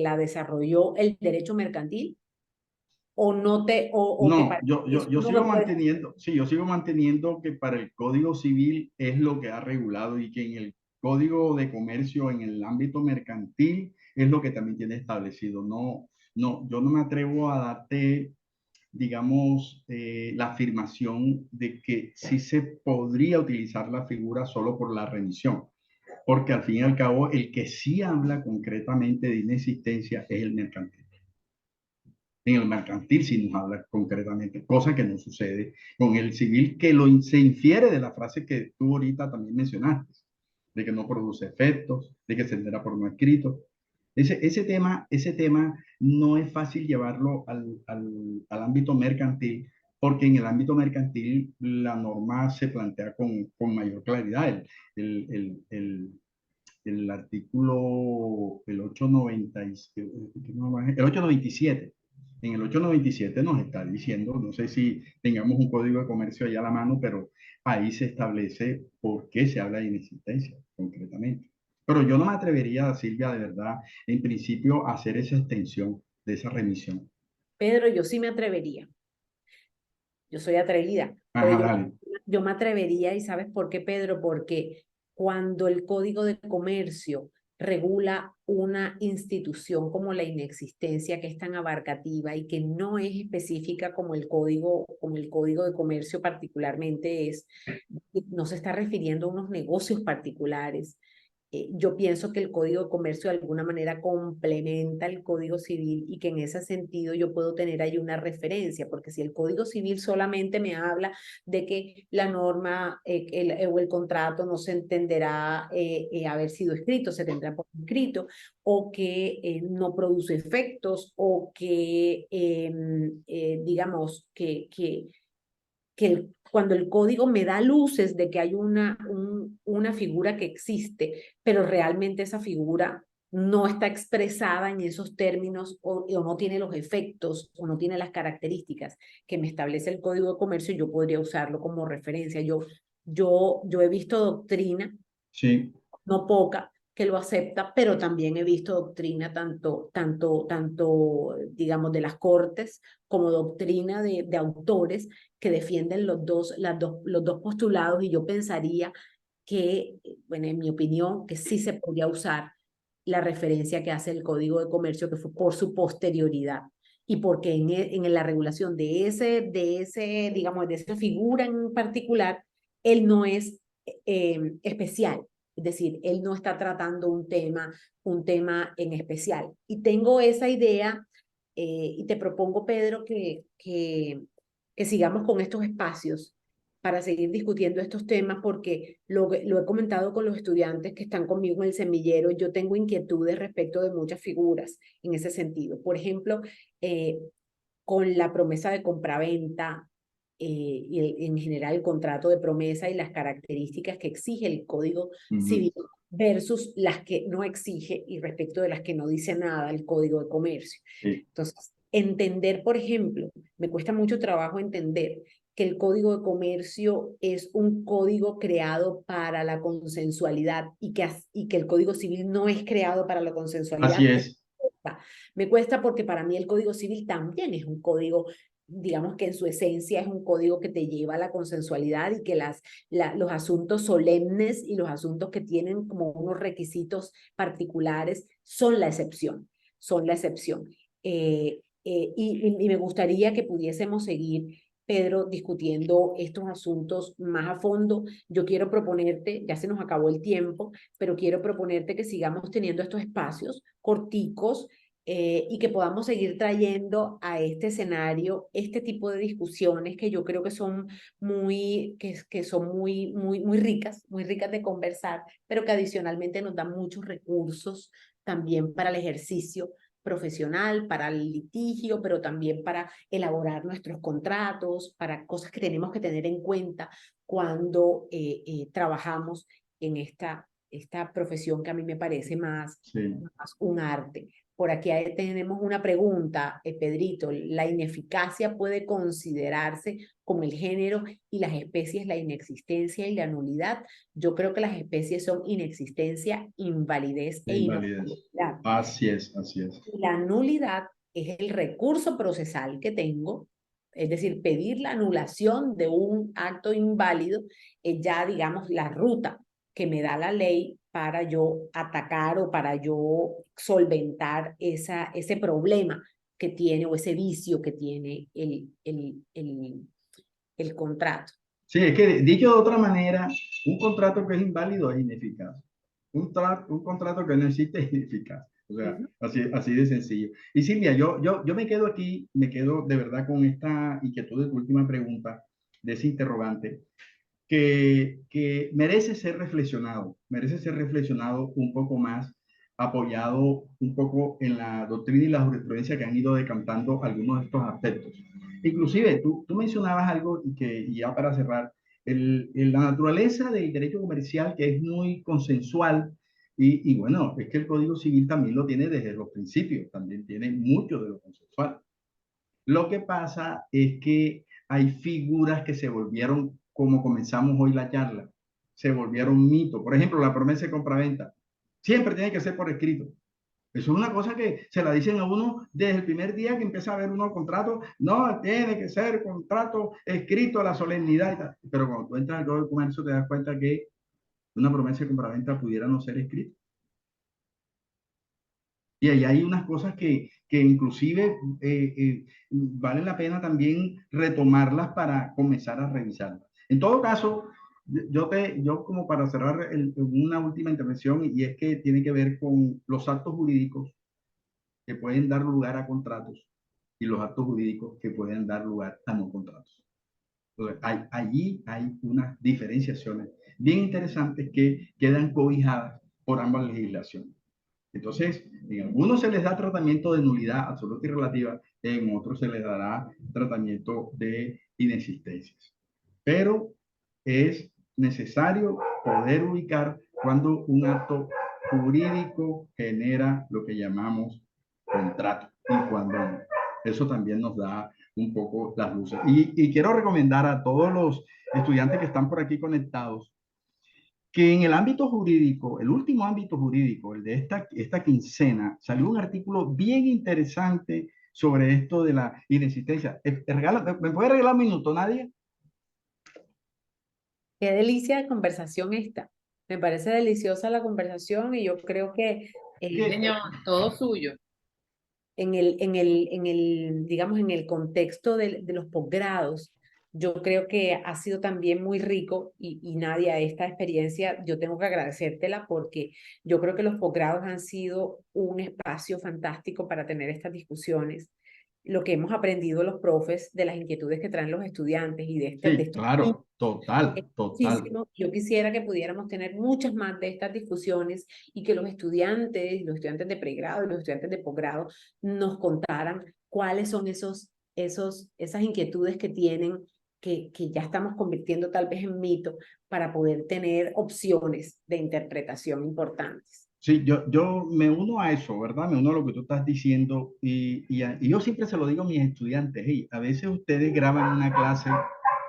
la desarrolló el derecho mercantil o no te, o te No, parece que eso yo no sigo lo puedes. manteniendo, sí, yo sigo manteniendo que para el Código Civil es lo que ha regulado y que en el Código de Comercio, en el ámbito mercantil, es lo que también tiene establecido. No, no, yo no me atrevo a darte, digamos, la afirmación de que sí se podría utilizar la figura solo por la remisión, porque al fin y al cabo el que sí habla concretamente de inexistencia es el mercantil. En el mercantil sí nos habla concretamente, cosa que no sucede con el civil, que se infiere de la frase que tú ahorita también mencionaste, de que no produce efectos, de que se entera por no escrito. Ese tema no es fácil llevarlo al ámbito mercantil, porque en el ámbito mercantil la norma se plantea con mayor claridad. El artículo, el 897. En el 897 nos está diciendo, no sé si tengamos un código de comercio ahí a la mano, pero ahí se establece por qué se habla de inexistencia concretamente. Pero yo no me atrevería, Silvia, de verdad, en principio, a hacer esa extensión de esa remisión. Pedro, yo sí me atrevería. Yo soy atrevida, pero Ajá, dale. yo me atrevería, ¿y sabes por qué, Pedro? Porque cuando el Código de Comercio regula una institución como la inexistencia, que es tan abarcativa y que no es específica como el Código de Comercio particularmente es, no se está refiriendo a unos negocios particulares, yo pienso que el Código de Comercio de alguna manera complementa el Código Civil y que en ese sentido yo puedo tener ahí una referencia, porque si el Código Civil solamente me habla de que la norma o el contrato no se entenderá haber sido escrito, se tendrá por escrito, o que no produce efectos, o que, digamos, cuando el código me da luces de que hay una figura que existe, pero realmente esa figura no está expresada en esos términos o no tiene los efectos o no tiene las características que me establece el Código de Comercio, yo podría usarlo como referencia. Yo he visto doctrina, Sí, no poca, que lo acepta, pero también he visto doctrina tanto, digamos, de las cortes como doctrina de autores que defienden los dos postulados y yo pensaría que, bueno, en mi opinión, que sí se podría usar la referencia que hace el Código de Comercio, que fue por su posterioridad y porque en la regulación digamos, de esa figura en particular, él no es especial. Es decir, él no está tratando un tema en especial. Y tengo esa idea y te propongo, Pedro, que sigamos con estos espacios para seguir discutiendo estos temas porque lo he comentado con los estudiantes que están conmigo en el semillero. Yo tengo inquietudes respecto de muchas figuras en ese sentido. Por ejemplo, eh, con la promesa de compraventa y en general el contrato de promesa y las características que exige el Código Civil versus las que no exige y respecto de las que no dice nada el Código de Comercio. sí, Entonces, entender, por ejemplo, me cuesta mucho trabajo entender que el Código de Comercio es un código creado para la consensualidad y que el Código Civil no es creado para la así consensualidad. es. Me cuesta porque para mí el Código Civil también es un código, digamos que en su esencia es un código que te lleva a la consensualidad y que los asuntos solemnes y los asuntos que tienen como unos requisitos particulares son la excepción, son la excepción. Y me gustaría que pudiésemos seguir, Pedro, discutiendo estos asuntos más a fondo. Yo quiero proponerte, ya se nos acabó el tiempo, pero quiero proponerte que sigamos teniendo estos espacios corticos y que podamos seguir trayendo a este escenario este tipo de discusiones que yo creo que son que son muy ricas de conversar, pero que adicionalmente nos dan muchos recursos también para el ejercicio profesional, para el litigio, pero también para elaborar nuestros contratos, para cosas que tenemos que tener en cuenta cuando trabajamos en esta profesión que a mí me parece Sí. más un arte. Por aquí tenemos una pregunta, Pedrito. ¿La ineficacia puede considerarse como el género y las especies la inexistencia y la nulidad? Yo creo que las especies son inexistencia, invalidez La e invalidez. inoportunidad. Así es, así es. La nulidad es el recurso procesal que tengo, es decir, pedir la anulación de un acto inválido es ya, digamos, la ruta que me da la ley para yo atacar o para yo solventar ese problema que tiene o ese vicio que tiene el contrato. Sí, es que dicho de otra manera, un contrato que es inválido es ineficaz. Un contrato que no existe es ineficaz. O sea, Ujú. así de sencillo. Y Silvia, yo me quedo aquí, me quedo de verdad con esta inquietud de tu última pregunta, de ese interrogante, que merece ser reflexionado un poco más, apoyado un poco en la doctrina y la jurisprudencia que han ido decantando algunos de estos aspectos. Inclusive, tú mencionabas algo y ya para cerrar, la naturaleza del derecho comercial que es muy consensual y bueno, es que el Código Civil también lo tiene desde los principios, también tiene mucho de lo consensual. Lo que pasa es que hay figuras que se volvieron, como comenzamos hoy la charla, se volvieron mito. Por ejemplo, la promesa de compraventa. Siempre tiene que ser por escrito. Eso es una cosa que se la dicen a uno desde el primer día que empieza a ver uno contrato. No, tiene que ser contrato escrito a la solemnidad y tal. Pero cuando tú entras al Código de Comercio te das cuenta que una promesa de compraventa pudiera no ser escrita. Y ahí hay unas cosas que inclusive vale la pena también retomarlas para comenzar a revisarlas. En todo caso, yo como para cerrar una última intervención, y es que tiene que ver con los actos jurídicos que pueden dar lugar a contratos y los actos jurídicos que pueden dar lugar a no contratos. Entonces, allí hay unas diferenciaciones bien interesantes que quedan cobijadas por ambas legislaciones. Entonces, en algunos se les da tratamiento de nulidad absoluta y relativa, en otros se les dará tratamiento de inexistencias. Pero es necesario poder ubicar cuando un acto jurídico genera lo que llamamos contrato y cuando no. Eso también nos da un poco las luces. Y quiero recomendar a todos los estudiantes que están por aquí conectados que en el ámbito jurídico, el último ámbito jurídico, el de esta quincena, salió un artículo bien interesante sobre esto de la inexistencia. ¿Me puede regalar un minuto, Nadia? Qué delicia de conversación esta. Me parece deliciosa la conversación y yo creo que Señor, todo suyo. digamos, en el contexto de los posgrados, yo creo que ha sido también muy rico y Nadia, esta experiencia yo tengo que agradecértela porque yo creo que los posgrados han sido un espacio fantástico para tener estas discusiones. Lo que hemos aprendido los profes de las inquietudes que traen los estudiantes y de Sí, estos claro, total, es total. muchísimo. Yo quisiera que pudiéramos tener muchas más de estas discusiones y que los estudiantes de pregrado y los estudiantes de posgrado nos contaran cuáles son esas inquietudes que tienen, que ya estamos convirtiendo tal vez en mito para poder tener opciones de interpretación importantes. Sí, yo me uno a eso, ¿verdad? Me uno a lo que tú estás diciendo y yo siempre se lo digo a mis estudiantes, hey, a veces ustedes graban una clase,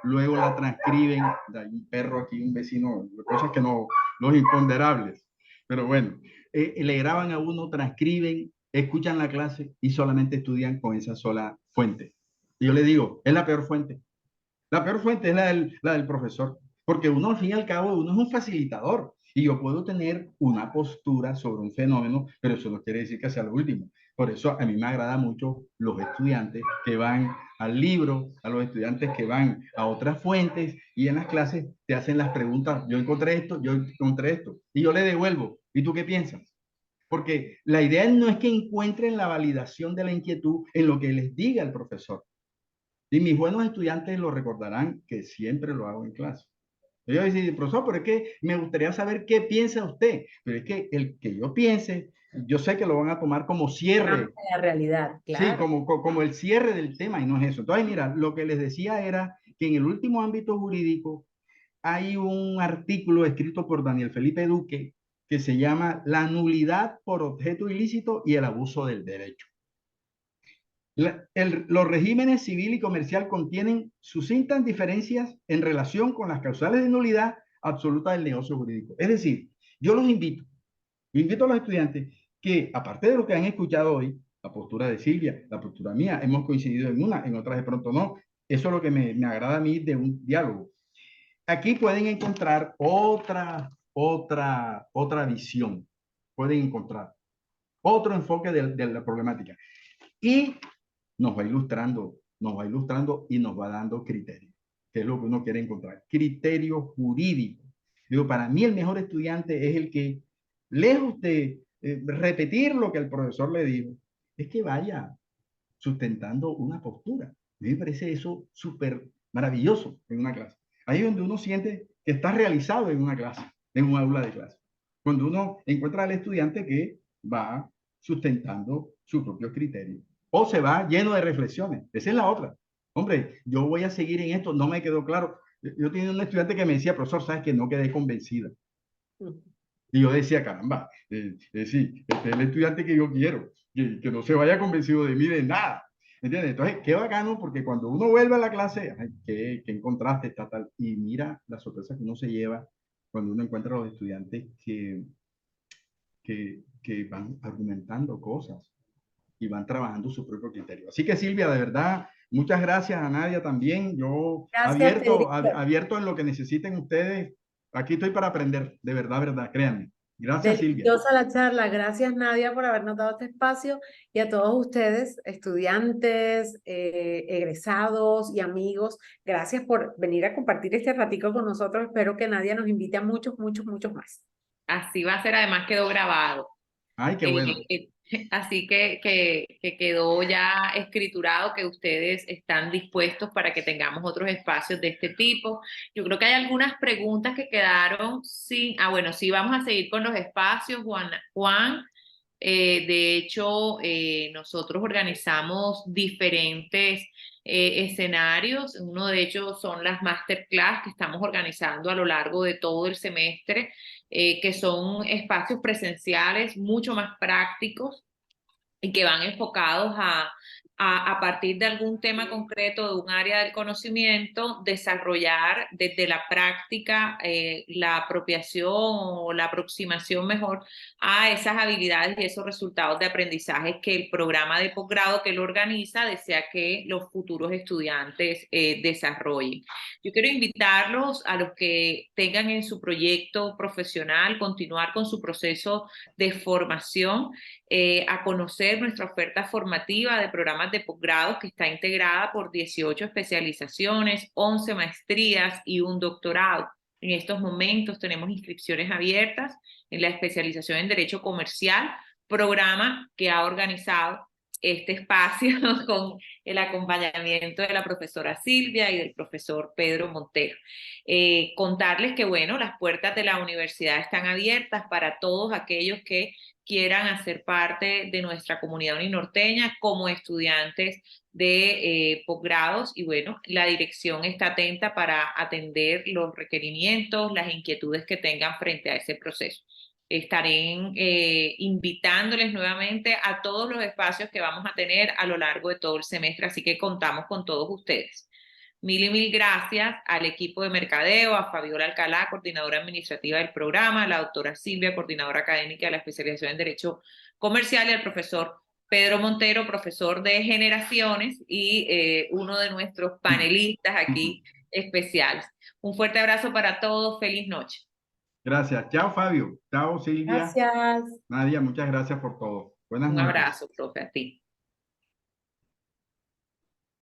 luego la transcriben, hay un perro aquí, un vecino, cosas que no, los imponderables, pero bueno, le graban a uno, transcriben, escuchan la clase y solamente estudian con esa sola fuente. Y yo le digo, es la peor fuente. La peor fuente es la del profesor, porque uno al fin y al cabo, uno es un facilitador y yo puedo tener una postura sobre un fenómeno, pero eso no quiere decir que sea lo último. Por eso a mí me agrada mucho los estudiantes que van al libro, a los estudiantes que van a otras fuentes y en las clases te hacen las preguntas, yo encontré esto, yo encontré esto, y yo le devuelvo, ¿y tú qué piensas? Porque la idea no es que encuentren la validación de la inquietud en lo que les diga el profesor, y mis buenos estudiantes lo recordarán que siempre lo hago en clase. Yo voy a decir, profesor, pero es que me gustaría saber qué piensa usted. Pero es que el que yo piense, yo sé que lo van a tomar como cierre. La realidad, Sí, claro. como el cierre del tema y no es eso. Entonces, mira, lo que les decía era que en el último ámbito jurídico hay un artículo escrito por Daniel Felipe Duque que se llama La nulidad por objeto ilícito y el abuso del derecho. Los regímenes civil y comercial contienen sucintas diferencias en relación con las causales de nulidad absoluta del negocio jurídico. Es decir, yo invito a los estudiantes que, aparte de lo que han escuchado hoy, la postura de Silvia, la postura mía, hemos coincidido en una, en otras de pronto no. Eso es lo que me agrada a mí de un diálogo. Aquí pueden encontrar otra visión, pueden encontrar otro enfoque de la problemática. Y nos va ilustrando y nos va dando criterios, que es lo que uno quiere encontrar. Criterios jurídicos. Digo, para mí el mejor estudiante es el que, lejos de repetir lo que el profesor le dijo, es que vaya sustentando una postura. A mí me parece eso súper maravilloso en una clase. Ahí es donde uno siente que está realizado en una clase, en un aula de clase. Cuando uno encuentra al estudiante que va sustentando su propio criterio o se va lleno de reflexiones. Esa es la otra. Hombre, yo voy a seguir en esto, no me quedó claro. Yo tenía un estudiante que me decía, profesor, sabes que no quedé convencida. Y yo decía, caramba, sí, este es el estudiante que yo quiero, que no se vaya convencido de mí de nada. ¿Entiendes? Entonces, qué bacano, porque cuando uno vuelve a la clase, ay, ¿qué encontraste? Está tal. Y mira la sorpresa que uno se lleva cuando uno encuentra a los estudiantes que van argumentando cosas y van trabajando su propio criterio. Así que Silvia, de verdad, muchas gracias a Nadia también. Yo Gracias, Federico. abierto en lo que necesiten ustedes. Aquí estoy para aprender, de verdad, créanme. Gracias, Silvia. Deliciosa la charla. Gracias, Nadia, por habernos dado este espacio y a todos ustedes, estudiantes, egresados y amigos. Gracias por venir a compartir este ratico con nosotros. Espero que Nadia nos invite a muchos, muchos, muchos más. Así va a ser, además quedó grabado. Ay, qué bueno. Así que quedó ya escriturado que ustedes están dispuestos para que tengamos otros espacios de este tipo. Yo creo que hay algunas preguntas que quedaron sin... Ah, bueno, sí, vamos a seguir con los espacios, Juan. De hecho, nosotros organizamos diferentes escenarios. Uno de ellos son las masterclass que estamos organizando a lo largo de todo el semestre, que son espacios presenciales mucho más prácticos y que van enfocados a partir de algún tema concreto de un área del conocimiento, desarrollar desde la práctica la apropiación o la aproximación mejor a esas habilidades y esos resultados de aprendizaje que el programa de posgrado que lo organiza desea que los futuros estudiantes desarrollen. Yo quiero invitarlos a los que tengan en su proyecto profesional continuar con su proceso de formación, a conocer nuestra oferta formativa de programas de posgrado que está integrada por 18 especializaciones, 11 maestrías y un doctorado. En estos momentos tenemos inscripciones abiertas en la especialización en Derecho Comercial, programa que ha organizado este espacio con el acompañamiento de la profesora Silvia y del profesor Pedro Montero. Contarles que, bueno, las puertas de la universidad están abiertas para todos aquellos que quieran hacer parte de nuestra comunidad uninorteña como estudiantes de posgrados, y bueno, la dirección está atenta para atender los requerimientos, las inquietudes que tengan frente a ese proceso. Estaré invitándoles nuevamente a todos los espacios que vamos a tener a lo largo de todo el semestre, así que contamos con todos ustedes. Mil y mil gracias al equipo de mercadeo, a Fabiola Alcalá, coordinadora administrativa del programa, a la doctora Silvia, coordinadora académica de la especialización en Derecho Comercial, y al profesor Pedro Montero, profesor de Generaciones y uno de nuestros panelistas aquí especiales. Un fuerte abrazo para todos, feliz noche. Gracias. Chao, Fabio. Chao, Silvia. Gracias. Nadia, muchas gracias por todo. Buenas Un noches. abrazo, profe, a ti.